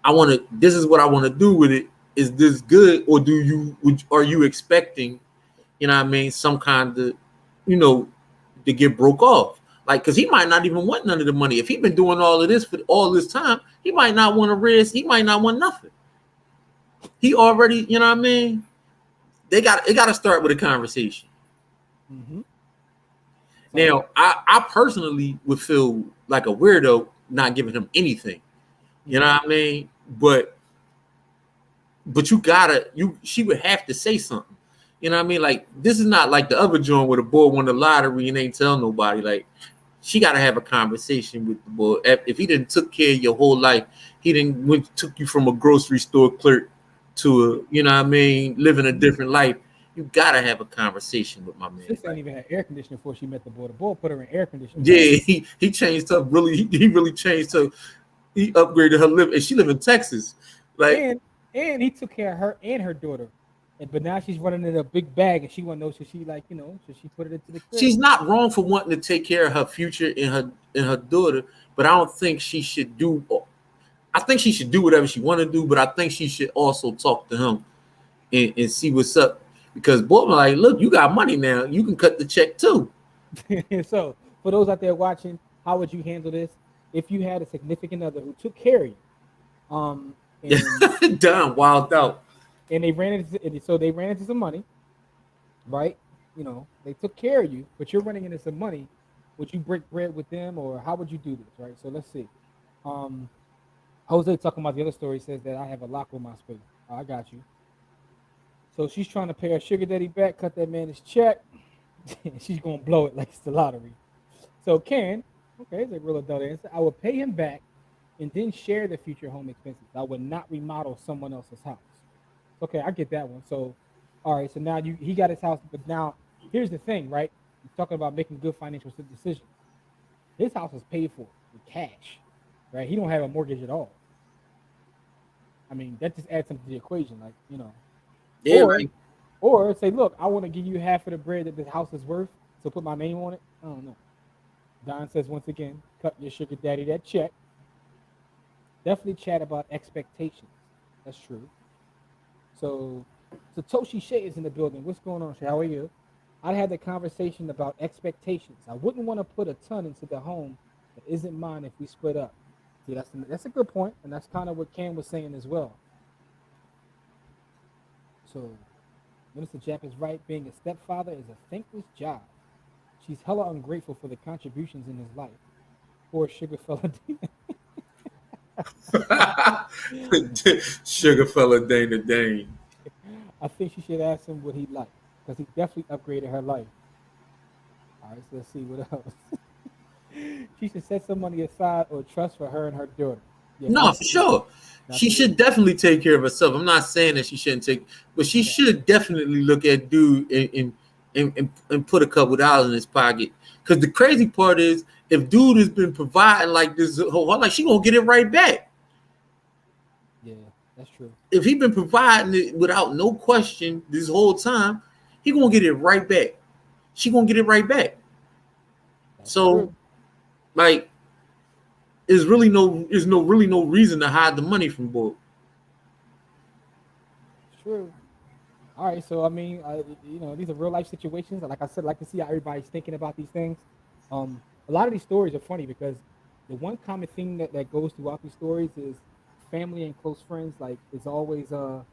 I want to. This is what I want to do with it. Is this good, or are you expecting, what I mean, some kind of, you know, to get broke off? Like, because he might not even want none of the money. If he's been doing all of this for all this time, he might not want to risk. He might not want nothing. He already, you know what I mean? It got to start with a conversation. Mm-hmm. Now, I personally would feel like a weirdo not giving him anything. You know what I mean? But she would have to say something. You know what I mean? Like, this is not like the other joint where the boy won the lottery and ain't tell nobody. Like, she got to have a conversation with the boy. If he didn't took care of your whole life, he didn't took you from a grocery store clerk to a, you know what I mean, living a different life. You gotta have a conversation with my man. Sis ain't even had air conditioning before she met the boy. The boy put her in air conditioning. Yeah, he changed up really. He really changed her. He upgraded her live, and she live in Texas. Like, and he took care of her and her daughter. But now she's running in a big bag, and she want to know, should she, like, should she put it into the crib? she's not wrong for wanting to take care of her future and her daughter, but I don't think she should do. I think she should do whatever she want to do, but I think she should also talk to him and see what's up. Because boy, like, look, you got money now. You can cut the check too. So, for those out there watching, how would you handle this if you had a significant other who took care of you? And Done, wild out. and they ran into some money, right? They took care of you, but you're running into some money. Would you break bread with them, or how would you do this, right? So let's see. Jose talking about the other story says that I have a lock on my space. Oh, I got you. So she's trying to pay her sugar daddy back, cut that man his check. She's gonna blow it like it's the lottery. So Ken, okay, it's a real adult answer. I will pay him back and then share the future home expenses. I would not remodel someone else's house. Okay, I get that one. So, all right. So now he got his house, but now here's the thing, right? You're talking about making good financial decisions. His house is paid for with cash, right? He don't have a mortgage at all. I mean, that just adds something to the equation, like. Yeah, Or say, look, I want to give you half of the bread that the house is worth, so put my name on it. I don't know. Don says, once again, cut your sugar daddy that check. Definitely chat about expectations. That's true. So Satoshi Shea is in the building. What's going on, Shay? How are you? I'd had the conversation about expectations. I wouldn't want to put a ton into the home that isn't mine if we split up. See, that's a good point, and that's kind of what Cam was saying as well. So Minister Jap is right. Being a stepfather is a thankless job. She's hella ungrateful for the contributions in his life. Poor sugar fella. Sugar fella Dana Dane. I think she should ask him what he liked, because he definitely upgraded her life. All right, so let's see what else. She should set some money aside or trust for her and her daughter. Yeah, No, for sure. She should definitely take care of herself. I'm not saying that she shouldn't take, but she should definitely look at dude and put a couple dollars in his pocket. Because the crazy part is, if dude has been providing like this whole life, she gonna get it right back. Yeah, that's true. If he been providing it without no question this whole time, he gonna get it right back. She gonna get it right back. That's So, true. like, there's really no reason to hide the money from both. True. All right, so I mean, these are real life situations. Like I said, I like to see how everybody's thinking about these things. A lot of these stories are funny because the one common thing that goes throughout these stories is family and close friends. Like it's always oh,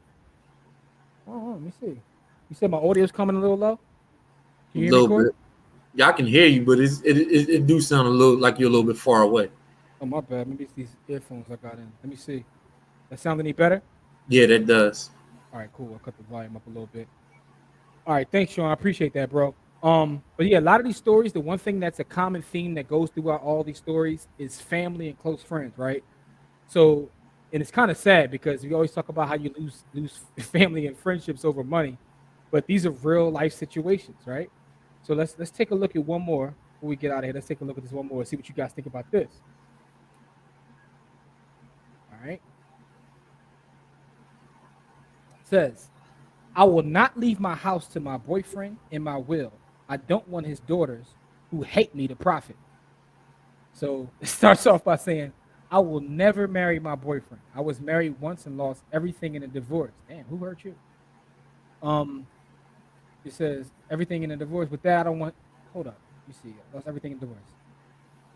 let me see. You said my audio's coming a little low. A Can you hear me, little Corey? bit. Yeah, I can hear you, but it do sound a little like you're a little bit far away. Oh my bad. Maybe it's these earphones I got in. Let me see. That sound any better? Yeah, that does. All right, cool. I'll cut the volume up a little bit. All right, thanks, Sean. I appreciate that, bro. But yeah, a lot of these stories, the one thing that's a common theme that goes throughout all these stories is family and close friends, right? So, and it's kind of sad because we always talk about how you lose family and friendships over money, but these are real life situations, right? So let's take a look at one more before we get out of here. Let's take a look at this one more and see what you guys think about this. All right. It says, I will not leave my house to my boyfriend in my will. I don't want his daughters who hate me to profit. So it starts off by saying, I will never marry my boyfriend. I was married once and lost everything in a divorce. Damn, who hurt you? Um, it says everything in a divorce. With that, I don't want. Hold up. You see, I lost everything in divorce.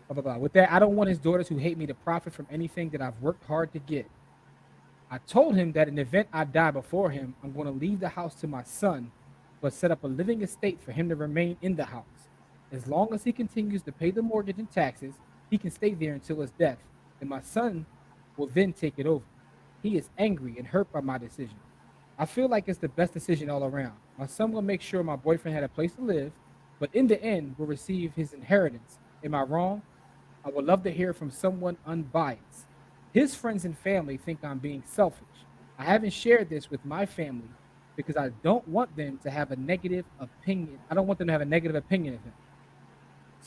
Blah blah blah. With that, I don't want his daughters who hate me to profit from anything that I've worked hard to get. I told him that in the event I die before him, I'm going to leave the house to my son, but set up a living estate for him to remain in the house. As long as he continues to pay the mortgage and taxes, he can stay there until his death, and my son will then take it over. He is angry and hurt by my decision. I feel like it's the best decision all around. My son will make sure my boyfriend had a place to live, but in the end will receive his inheritance. Am I wrong? I would love to hear from someone unbiased. His friends and family think I'm being selfish. I haven't shared this with my family because I don't want them to have a negative opinion. I don't want them to have a negative opinion of him.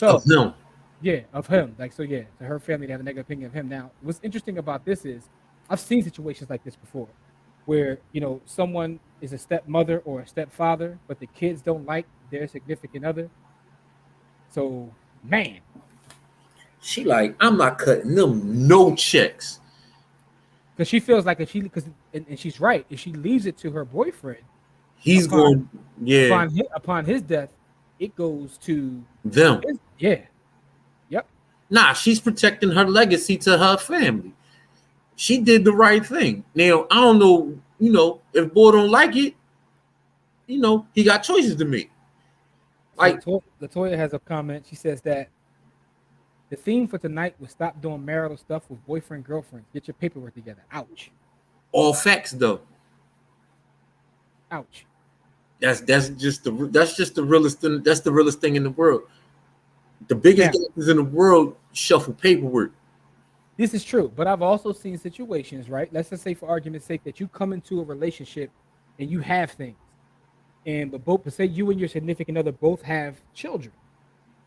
Of So, him. yeah, of him. Like, so yeah, to her family to have a negative opinion of him. Now, what's interesting about this is I've seen situations like this before where, someone is a stepmother or a stepfather, but the kids don't like their significant other. So, man, She like, I'm not cutting them no checks. because she feels like if she, because, and she's right, if she leaves it to her boyfriend, He's upon going, yeah, upon his death, it goes to them. yeah, yep. Nah, she's protecting her legacy to her family. She did the right thing. Now, I don't know, if boy don't like it, he got choices to make. So Like, Latoya has a comment. She says that the theme for tonight was stop doing marital stuff with boyfriend girlfriends. Get your paperwork together. Ouch. all facts though. Ouch. That's just the realest thing. That's the realest thing in the world. The biggest Now, gangsters in the world shuffle paperwork. this is true, but I've also seen situations, right? Let's just say, for argument's sake, that you come into a relationship and you have things, but say you and your significant other both have children.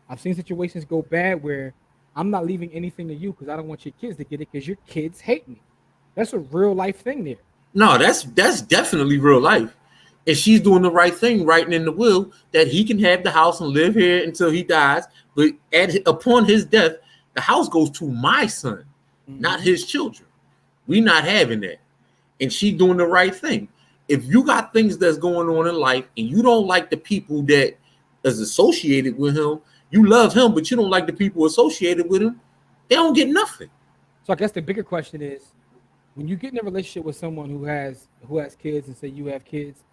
I've seen situations go bad where I'm not leaving anything to you because I don't want your kids to get it because your kids hate me. That's a real life thing there. No, that's definitely real life. And she's doing the right thing, writing in the will that he can have the house and live here until he dies. But upon his death, the house goes to my son, not his children. We not having that. And she doing the right thing. If you got things that's going on in life and you don't like the people that is associated with him, you love him, but you don't like the people associated with him, they don't get nothing. So I guess the bigger question is, when you get in a relationship with someone who has kids and say you have kids,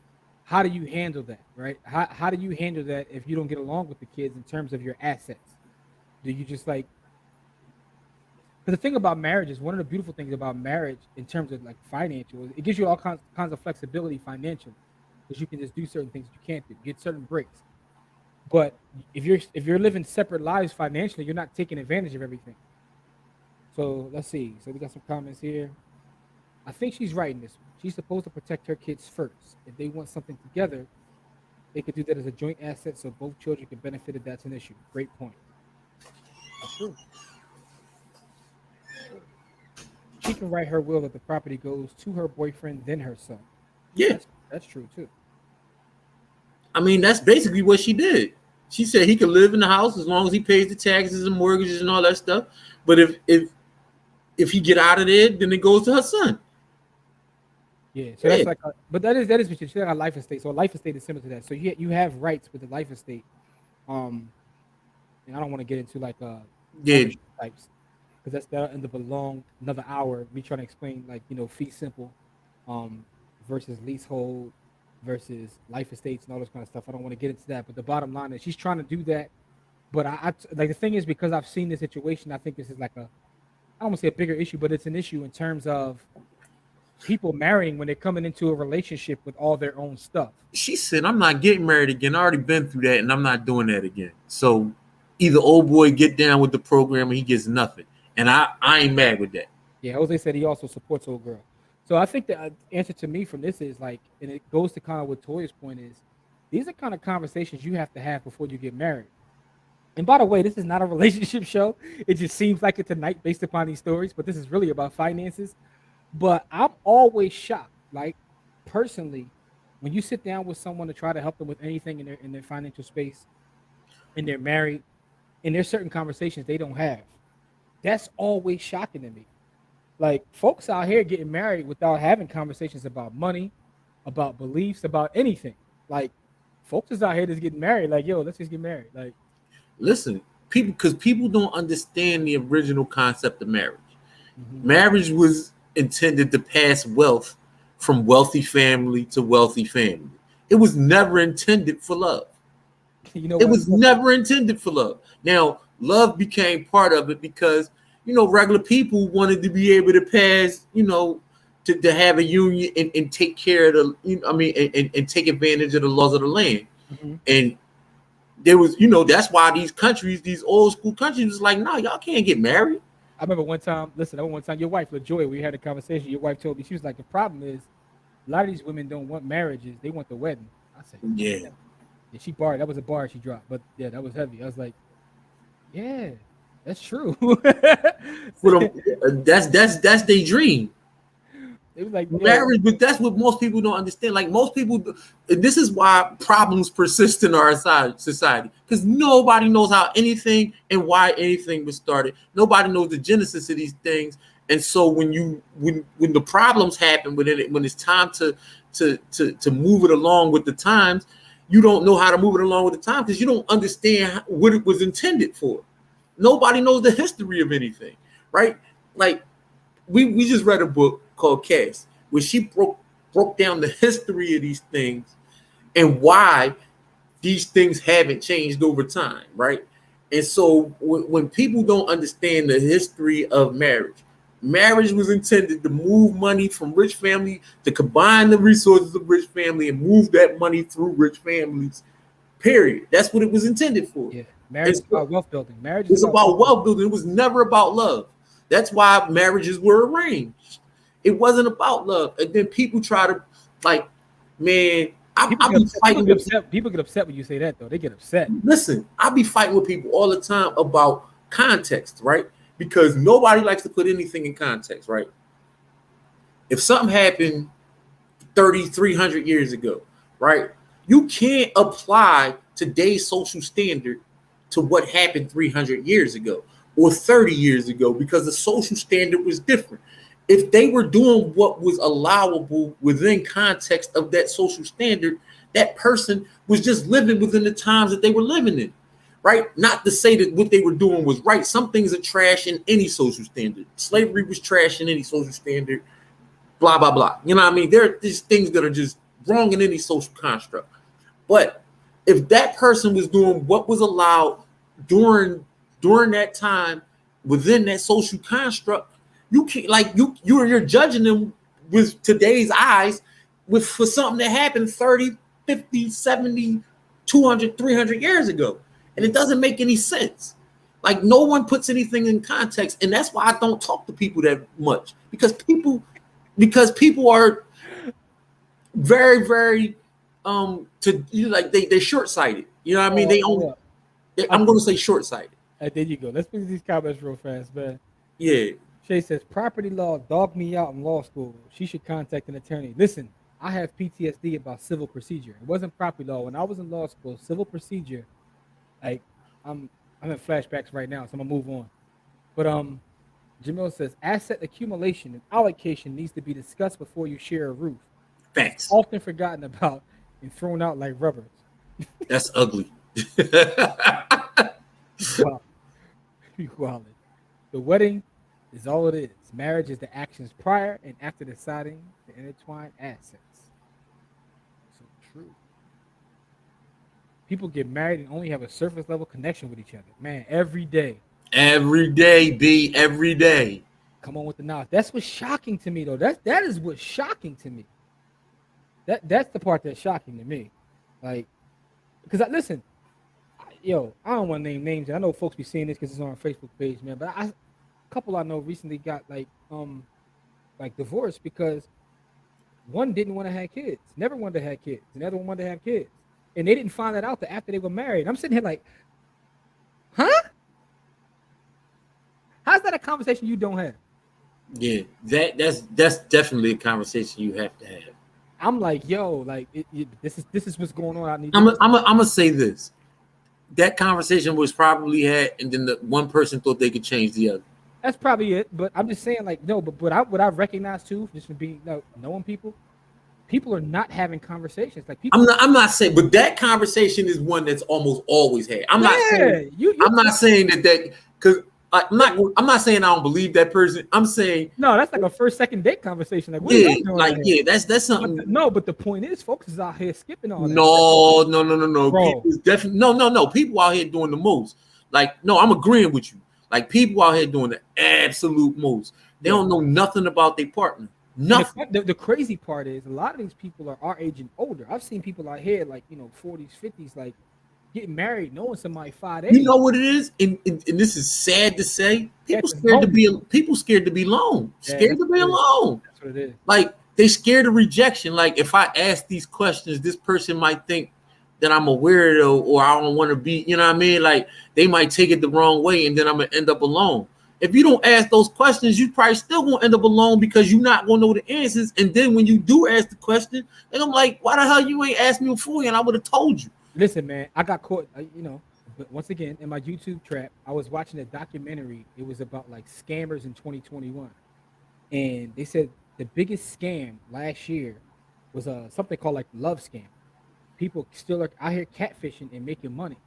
how do you handle that, right? How do you handle that if you don't get along with the kids in terms of your assets? Do you just like, because the thing about marriage is, one of the beautiful things about marriage in terms of like financial, it gives you all kinds of flexibility financially, because you can just do certain things you can't do, get certain breaks. But if you're living separate lives financially, you're not taking advantage of everything. So let's see. So we got some comments here. I think she's right in this one. She's supposed to protect her kids first. If they want something together, they could do that as a joint asset so both children can benefit if that's an issue. Great point. That's true. She can write her will that the property goes to her boyfriend, then her son. Yeah. That's true too. I mean, that's basically what she did. She said he could live in the house as long as he pays the taxes and mortgages and all that stuff. But if he get out of there, then it goes to her son. Yeah, so Yeah, that's like, but that is what you said. A life estate. So a life estate is similar to that. So you have rights with the life estate. Um, and I don't want to get into like yeah. ownership types because that'll end up a long another hour me trying to explain like fee simple, um, versus leasehold versus life estates and all this kind of stuff. I don't want to get into that, but the bottom line is she's trying to do that. But like the thing is because I've seen this situation, I think this is like I don't want to say a bigger issue, but it's an issue in terms of people marrying when they're coming into a relationship with all their own stuff. She said, "I'm not getting married again. I already been through that, and I'm not doing that again." So either old boy get down with the program, or he gets nothing, and I ain't mad with that. Yeah, Jose said he also supports old girl. So I think the answer to me from this is like, and it goes to kind of what Toya's point is. These are kind of conversations you have to have before you get married. And by the way, this is not a relationship show. It just seems like it tonight based upon these stories, but this is really about finances. But I'm always shocked, like personally, when you sit down with someone to try to help them with anything in their financial space, and they're married, and there's certain conversations they don't have. That's always shocking to me. Like folks out here getting married without having conversations about money, about beliefs, about anything. Like folks is out here just getting married. Like yo, let's just get married. Like Listen, people, because people don't understand the original concept of marriage. mhm. Marriage was intended to pass wealth from wealthy family to wealthy family. It was never intended for love. You know It what? was never intended for love. Now, love became part of it because, regular people wanted to be able to pass, to have a union and take care of the, and take advantage of the laws of the land. Mhm. And there was, that's why these countries, these old school countries, was like, no, y'all can't get married. I remember one time. Listen, I remember one time your wife, LaJoy, we had a conversation. Your wife told me she was like, the problem is a lot of these women don't want marriages; they want the wedding. I said, Yeah. damn. Yeah, she barred. That was a bar she dropped, but yeah, that was heavy. I was like, yeah, that's true. For them, that's their dream. It was like, yo, Marriage, but that's what most people don't understand. Like most people, this is why problems persist in our society because nobody knows how anything and why anything was started. Nobody knows the genesis of these things, and so when the problems happen within it, when it's time to move it along with the times, you don't know how to move it along with the time because you don't understand what it was intended for. Nobody knows the history of anything, right? Like we just read a book called Cass, where she broke down the history of these things and why these things haven't changed over time, right? And so when people don't understand the history of marriage, marriage was intended to move money from rich family to combine the resources of rich family and move that money through rich families. Period. That's what it was intended for. yeah, And marriage is so about wealth building. Marriage is it's about wealth about building. wealth building. It was never about love. That's why marriages were arranged. It wasn't about love. And then people try to like, man, People I get be upset. People fighting get with upset. People get upset when you say that, though. They get upset. listen, I be fighting with people all the time about context, right? Because nobody likes to put anything in context, right? If something happened 300 years ago, right? You can't apply today's social standard to what happened 300 years ago or 30 years ago because the social standard was different. If they were doing what was allowable within context of that social standard, that person was just living within the times that they were living in, right? Not to say that what they were doing was right. Some things are trash in any social standard. Slavery was trash in any social standard, blah blah blah. You know what I mean? There are these things that are just wrong in any social construct. But if that person was doing what was allowed during that time within that social construct, you can't like you're judging them with today's eyes with for something that happened 30, 50, 70, 200, 300 years ago. And Yeah. it doesn't make any sense. Like no one puts anything in context, and that's why I don't talk to people that much because people are very very to like they're short-sighted. You know what I mean? Oh, They only hold up. I'm Okay. going to say short-sighted. There you go. Let's finish these comments real fast, man. Yeah. Shay says property law dogged me out in law school. She should contact an attorney. Listen, I have PTSD about civil procedure. It wasn't property law. When I was in law school, civil procedure, like I'm I'm in flashbacks right now, so I'm gonna move on. But Jamil says asset accumulation and allocation needs to be discussed before you share a roof. It's Facts. often forgotten about and thrown out like rubbers. That's ugly. Wow. Equality. The wedding is all it is. Marriage is the actions prior and after deciding to intertwine assets. So true. People get married and only have a surface level connection with each other. Man, every day. Every day, B. Every day. Come on with the knowledge. That's what's shocking to me, though. That is what's shocking to me. That's the part that's shocking to me. Like, because listen, yo, I don't want to name names. I know folks be seeing this because it's on our Facebook page, man. But a couple I know recently got like divorced because one didn't want to have kids, never wanted to have kids. Another one wanted to have kids, and they didn't find that out after they were married. I'm sitting here like, huh? How's that a conversation you don't have? Yeah, that's definitely a conversation you have to have. I'm like, yo, like this is what's going on. I need. I'm gonna say this. That conversation was probably had, and then the one person thought they could change the other. That's probably it. But I'm just saying, like, no. But what I recognize too, just from being knowing people are not having conversations. Like people. I'm not saying, but that conversation is one that's almost always had. I'm not saying I'm not saying that because. I'm not saying I don't believe that person. I'm saying no. That's like a first, second date conversation. Like, that's something. But the point is, folks is out here skipping all that. No. People definitely no. People out here doing the most. Like, no, I'm agreeing with you. Like, people out here doing the absolute most. They don't know nothing about their partner. Nothing. The crazy part is a lot of these people are our age and older. I've seen people out here like 40s, 50s, like. Getting married, knowing somebody 5 days. You know what it is, and this is sad to say. People scared to be alone. Scared to be alone. That's what it is. Like they scared of rejection. Like if I ask these questions, this person might think that I'm a weirdo or I don't want to be. You know what I mean? Like they might take it the wrong way, and then I'm gonna end up alone. If you don't ask those questions, you probably still gonna end up alone because you're not gonna know the answers. And then when you do ask the question, then I'm like, why the hell you ain't asked me before? And I would have told you. Listen, man, I got caught, but once again, in my YouTube trap, I was watching a documentary. It was about like scammers in 2021. And they said the biggest scam last year was something called like love scam. People still are out here catfishing and making money.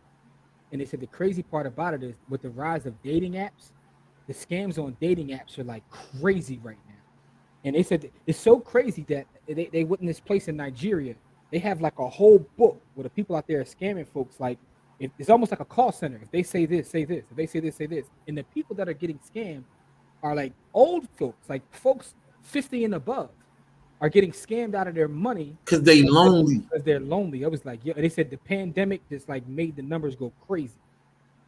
And they said the crazy part about it is with the rise of dating apps, the scams on dating apps are like crazy right now. And they said it's so crazy that they went in this place in Nigeria. They have like a whole book where the people out there are scamming folks. Like it's almost like a call center. If they say this, say this. If they say this, say this. And the people that are getting scammed are like old folks, like folks 50 and above, are getting scammed out of their money because they lonely. Because they're lonely. I was like, yeah. They said the pandemic just like made the numbers go crazy.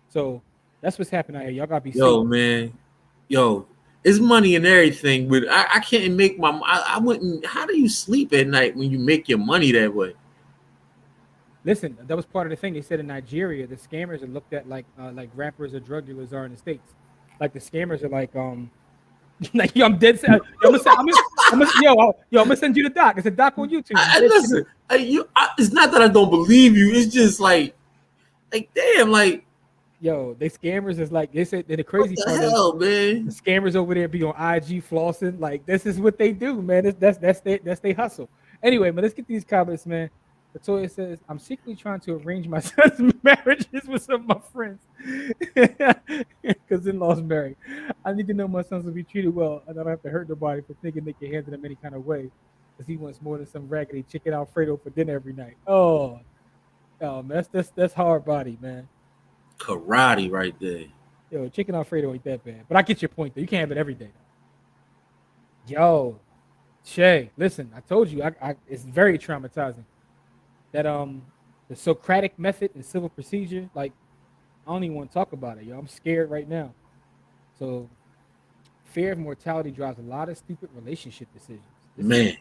So that's what's happening out here. Y'all gotta be safe. Man. It's money and everything, but I can't make I wouldn't. How do you sleep at night when you make your money that way? Listen, that was part of the thing. They said in Nigeria, the scammers are looked at like rappers or drug dealers are in the States. Like the scammers are like, like yo, I'm dead. I'm gonna send you the doc. It's a doc on YouTube. Listen, it's not that I don't believe you. It's just like damn, like. Yo, they scammers is like they said. The crazy part hell, man. The scammers over there be on IG flossing. Like this is what they do, man. That's their hustle. Anyway, but let's get these comments, man. Latoya says, "I'm secretly trying to arrange my son's marriages with some of my friends because in-laws married. I need to know my sons will be treated well, and I don't have to hurt nobody for thinking they can handle them any kind of way, because he wants more than some raggedy chicken Alfredo for dinner every night. Oh, man, that's hard body, man." Karate right there. Yo, chicken Alfredo ain't that bad. But I get your point, though. You can't have it every day. Yo, Shay, listen, I told you, it's very traumatizing. That the Socratic method and civil procedure, like, I don't even want to talk about it, yo. I'm scared right now. So, fear of mortality drives a lot of stupid relationship decisions. Man.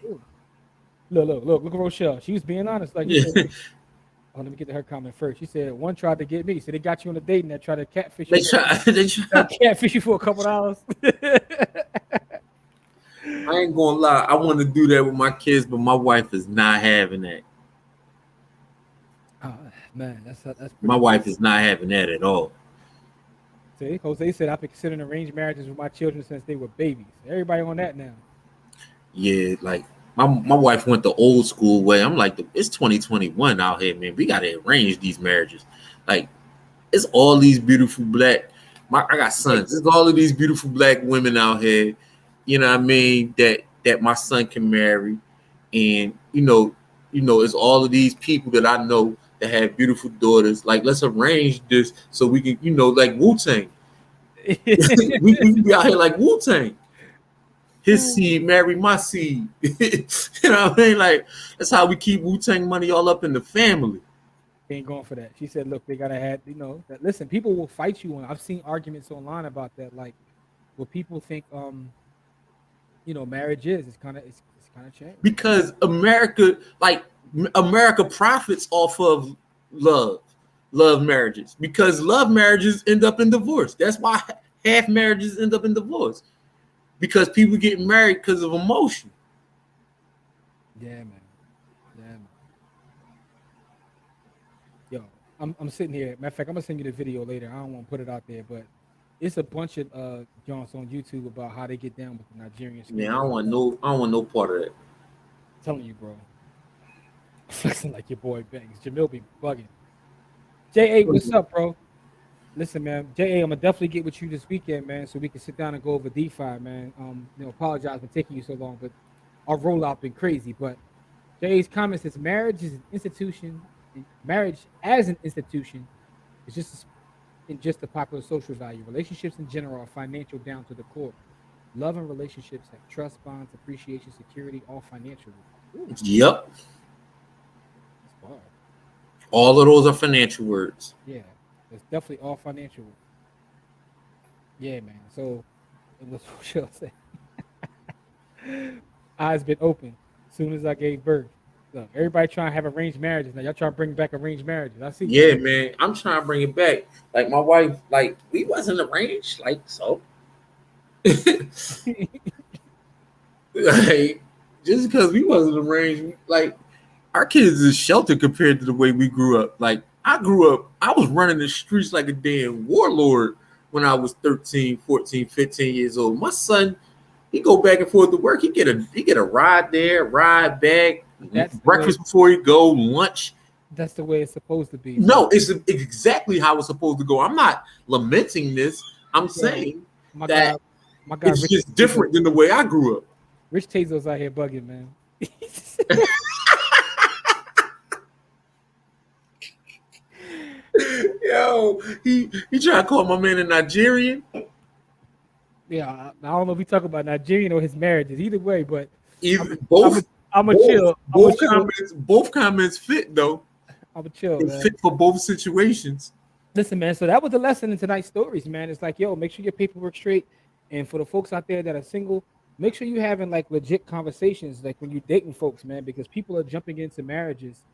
Look at Rochelle. She was being honest. Like, oh, let me get to her comment first. She said one tried to get me. So they got you on a date and they tried to catfish you. They tried to catfish you for a couple hours. I ain't gonna lie. I want to do that with my kids, but my wife is not having that. Oh man, that's my wife is not having that at all. See, Jose said I've been considering arranged marriages with my children since they were babies. Everybody on that now. Yeah, like my wife went the old school way. I'm like, it's 2021 out here, man. We gotta arrange these marriages. Like, it's all these beautiful black. I got sons. There's all of these beautiful black women out here. You know what I mean? That my son can marry, and it's all of these people that I know that have beautiful daughters. Like, let's arrange this so we can, like Wu Tang. we can be out here like Wu Tang. His seed marry my seed. You know what I mean? Like, that's how we keep Wu Tang money all up in the family. They ain't going for that. She said, "Look, they gotta have, that. Listen, people will fight you on. I've seen arguments online about that. Like, what people think, marriage is. It's kind of changed Because America profits off of love marriages. Because love marriages end up in divorce. That's why half marriages end up in divorce. Because people get married because of emotion. Yeah, man. Yeah, man. Yo, I'm sitting here. Matter of fact, I'm gonna send you the video later. I don't want to put it out there, but it's a bunch of Jones on YouTube about how they get down with the Nigerians. Man, I don't want no part of that. I'm telling you, bro. Flexing like your boy Banks. Jamil be bugging. J.A., what's up, bro? Listen, man. J.A., I'm gonna definitely get with you this weekend, man, so we can sit down and go over DeFi, man. Apologize for taking you so long, but our rollout been crazy. But J.A.'s comment says marriage is an institution. Marriage as an institution is just a popular social value. Relationships in general are financial down to the core. Love and relationships have trust, bonds, appreciation, security, all financially. Ooh. Yep. All of those are financial words. Yeah, it's definitely all financial. Yeah, man. So, what should I say? Eyes been open as soon as I gave birth. Look, everybody trying to have arranged marriages now. Y'all trying to bring back arranged marriages. I see. Yeah, man. I'm trying to bring it back. Like, my wife, like, we wasn't arranged, like, so. Like, just because we wasn't arranged, like, our kids is sheltered compared to the way we grew up. Like, I was running the streets like a damn warlord when I was 13, 14, 15 years old. My son, he go back and forth to work. He get a ride there, ride back, breakfast before he go, lunch. That's the way it's supposed to be. No, it's exactly how it's supposed to go. I'm not lamenting this. I'm saying my guy, it's Rich just different than the way I grew up. Rich Tazo's out here bugging, man. Yo, he trying to call my man a Nigerian. Yeah, I don't know if we talk about Nigerian or his marriages. Either way, but both. I'm a chill. Both comments fit though. I'm a chill. They fit for both situations. Listen, man. So that was the lesson in tonight's stories, man. It's like, yo, make sure your paperwork straight. And for the folks out there that are single, make sure you're having like legit conversations, like when you're dating folks, man, because people are jumping into marriages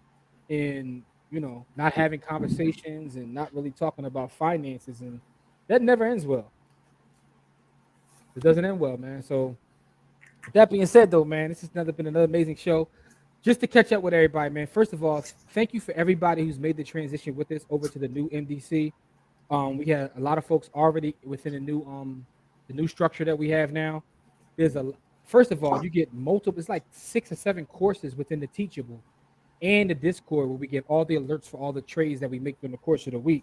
and not having conversations and not really talking about finances, and that never ends well. It doesn't end well, man. So with that being said, though, man, this has been another amazing show. Just to catch up with everybody, man. First of all, thank you for everybody who's made the transition with us over to the new MDC. We had a lot of folks already within the new structure that we have now. First of all, you get multiple. It's like 6 or 7 courses within the Teachable and the Discord where we get all the alerts for all the trades that we make during the course of the week.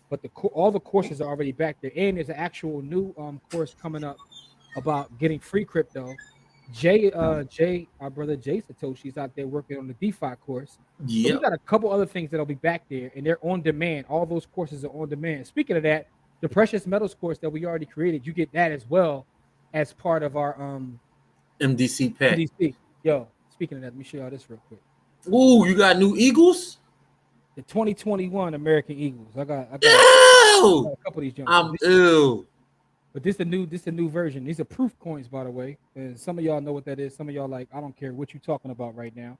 But all the courses are already back there, and there's an actual new course coming up about getting free crypto. Our brother Jay Satoshi's out there working on the DeFi course. Yeah, so we got a couple other things that'll be back there, and they're on demand. All those courses are on demand. Speaking of that, the precious metals course that we already created, you get that as well as part of our MDC pack. MDC. Yo, speaking of that, let me show y'all this real quick. Ooh, you got new Eagles? The 2021 American Eagles. I got a couple of these jumps. I'm ill. But this is a new version. These are proof coins, by the way. And some of y'all know what that is. Some of y'all like, I don't care what you're talking about right now.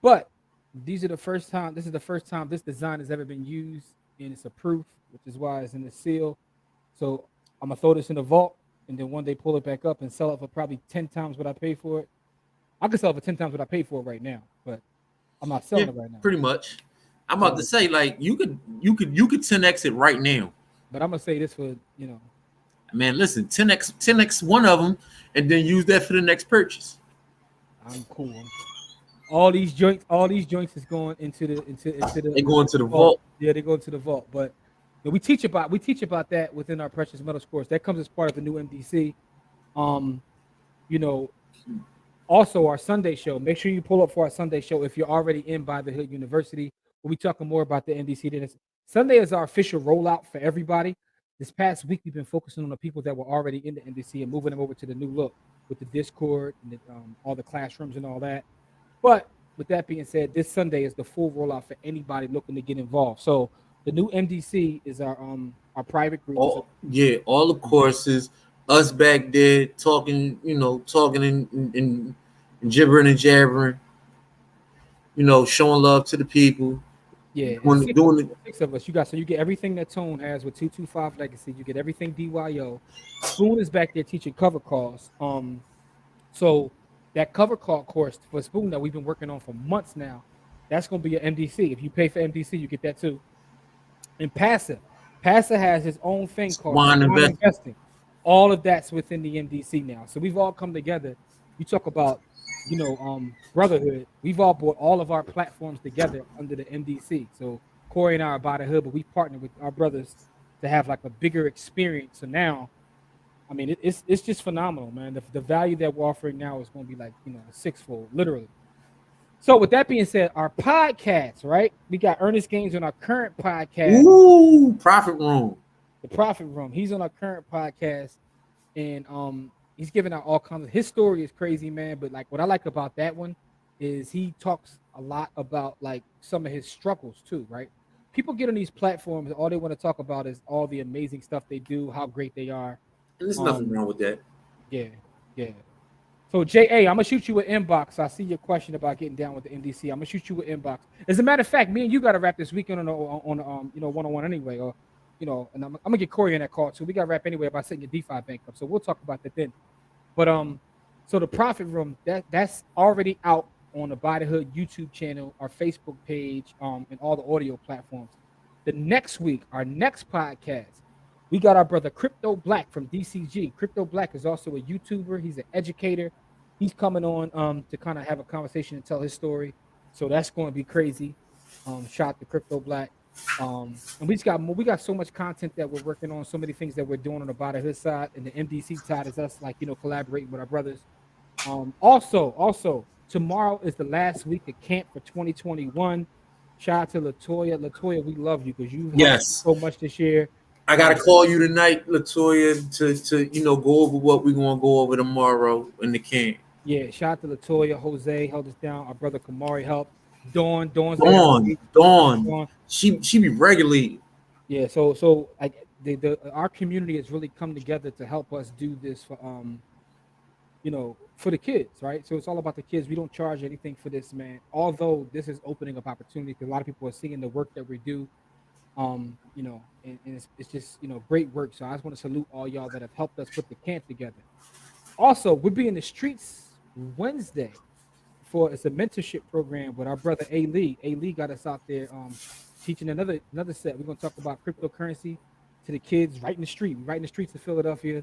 But this is the first time this design has ever been used, and it's a proof, which is why it's in the seal. So I'm gonna throw this in the vault and then one day pull it back up and sell it for probably 10 times what I paid for it. I could sell it for 10 times what I paid for it right now, but I'm not selling it right now. Pretty much. I'm about to say, like, you could 10x it right now. But I'm gonna say this for Man, listen, 10x one of them, and then use that for the next purchase. I'm cool. All these joints is going They go into the vault. vault. Yeah, they go into the vault. But we teach about that within our precious metals course. That comes as part of the new MDC. Um, you know, Also, our Sunday show. Make sure you pull up for our Sunday show if you're already in by the Hood University. We'll be talking more about the NDC. Sunday is our official rollout for everybody. This past week, we've been focusing on the people that were already in the NDC and moving them over to the new look with the Discord and all the classrooms and all that. But with that being said, this Sunday is the full rollout for anybody looking to get involved. So the new MDC is our private group. All the courses, us back there talking, talking and gibbering and jabbering, showing love to the people. Yeah, doing six of us. You get everything that Tone has with 225 Legacy. You get everything DYO. Spoon is back there teaching cover calls. So that cover call course for Spoon that we've been working on for months now, that's gonna be an MDC. If you pay for MDC, you get that too. And Passive has his own thing called Swan Investing. All of that's within the MDC now. So we've all come together. You talk about brotherhood. We've all brought all of our platforms together under the MDC. So Corey and I are by the hood, but we partnered with our brothers to have like a bigger experience. So now, I mean, it's just phenomenal, man. The value that we're offering now is going to be like a sixfold, literally. So with that being said, our podcast, right? We got Ernest Gaines on our current podcast. Ooh, Profit Room. The Profit Room. He's on our current podcast, and he's giving out all kinds of. His story is crazy, man. But like, what I like about that one is he talks a lot about like some of his struggles too, right? People get on these platforms, all they want to talk about is all the amazing stuff they do, how great they are. And there's nothing wrong with that. Yeah. So JA, I'm gonna shoot you an inbox. I see your question about getting down with the MDC. I'm gonna shoot you an inbox. As a matter of fact, me and you got to wrap this weekend on one-on-one anyway, or and I'm gonna get Corey in that call too. We got to wrap anyway about setting your DeFi bank up. So we'll talk about that then. But so the Profit Room that's already out on the By the Hood YouTube channel, our Facebook page, and all the audio platforms. The next week, our next podcast, we got our brother Crypto Black from DCG. Crypto Black is also a YouTuber. He's an educator. He's coming on to kind of have a conversation and tell his story. So that's going to be crazy. Shout out to Crypto Black. And we got so much content that we're working on, so many things that we're doing on the By the Hood side, and the MDC side is us collaborating with our brothers. Also tomorrow is the last week of camp for 2021. Shout out to Latoya. Latoya, we love you because you helped so much this year. I gotta call you tonight, Latoya, to go over what we're gonna go over tomorrow in the camp. Yeah, shout out to Latoya. Jose held us down. Our brother Kamari helped. Dawn. She be regularly. Yeah, so like our community has really come together to help us do this for for the kids, right? So it's all about the kids. We don't charge anything for this, man. Although this is opening up opportunity because a lot of people are seeing the work that we do. And it's just great work. So I just want to salute all y'all that have helped us put the camp together. Also, we'll be in the streets Wednesday it's a mentorship program with our brother A Lee. A Lee got us out there teaching another set. We're gonna talk about cryptocurrency to the kids right in the streets of Philadelphia,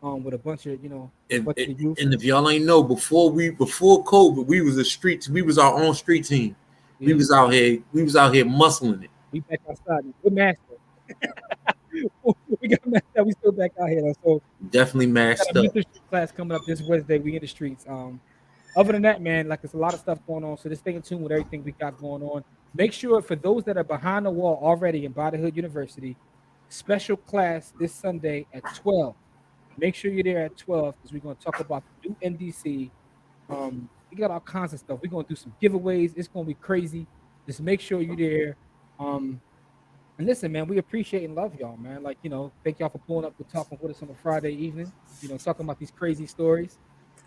with a bunch of youth. And if y'all ain't know, before COVID, we was we was our own street team. Yeah. We was out here muscling it. We back outside. We're master. We got masked up. We still back out here though. So definitely masked up. Class coming up this Wednesday. We in the streets. Other than that, man, like there's a lot of stuff going on. So just stay in tune with everything we got going on. Make sure for those that are behind the wall already in By the Hood University, special class this Sunday at 12. Make sure you're there at 12 because we're going to talk about the new NDC. We got all kinds of stuff. We're going to do some giveaways. It's going to be crazy. Just make sure you're there. And listen, man, we appreciate and love y'all, man. Like, thank y'all for pulling up to talking with us on a Friday evening, talking about these crazy stories.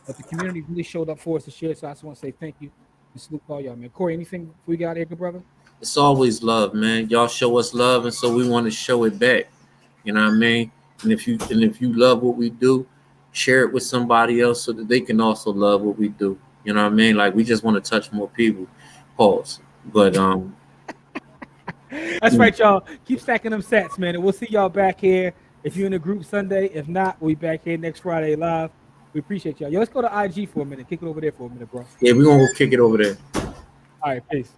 But the community really showed up for us to share. So I just want to say thank you and salute all y'all, man. Corey, anything we got here, good brother? It's always love, man. Y'all show us love, and so we want to show it back. You know what I mean? And if you love what we do, share it with somebody else so that they can also love what we do. You know what I mean? Like we just want to touch more people. Pause. But That's right, y'all. Keep stacking them sats, man. And we'll see y'all back here. If you're in the group Sunday, if not, we'll be back here next Friday live. We appreciate y'all. Yo, let's go to IG for a minute. Kick it over there for a minute, bro. Yeah, we're gonna go kick it over there. All right, peace.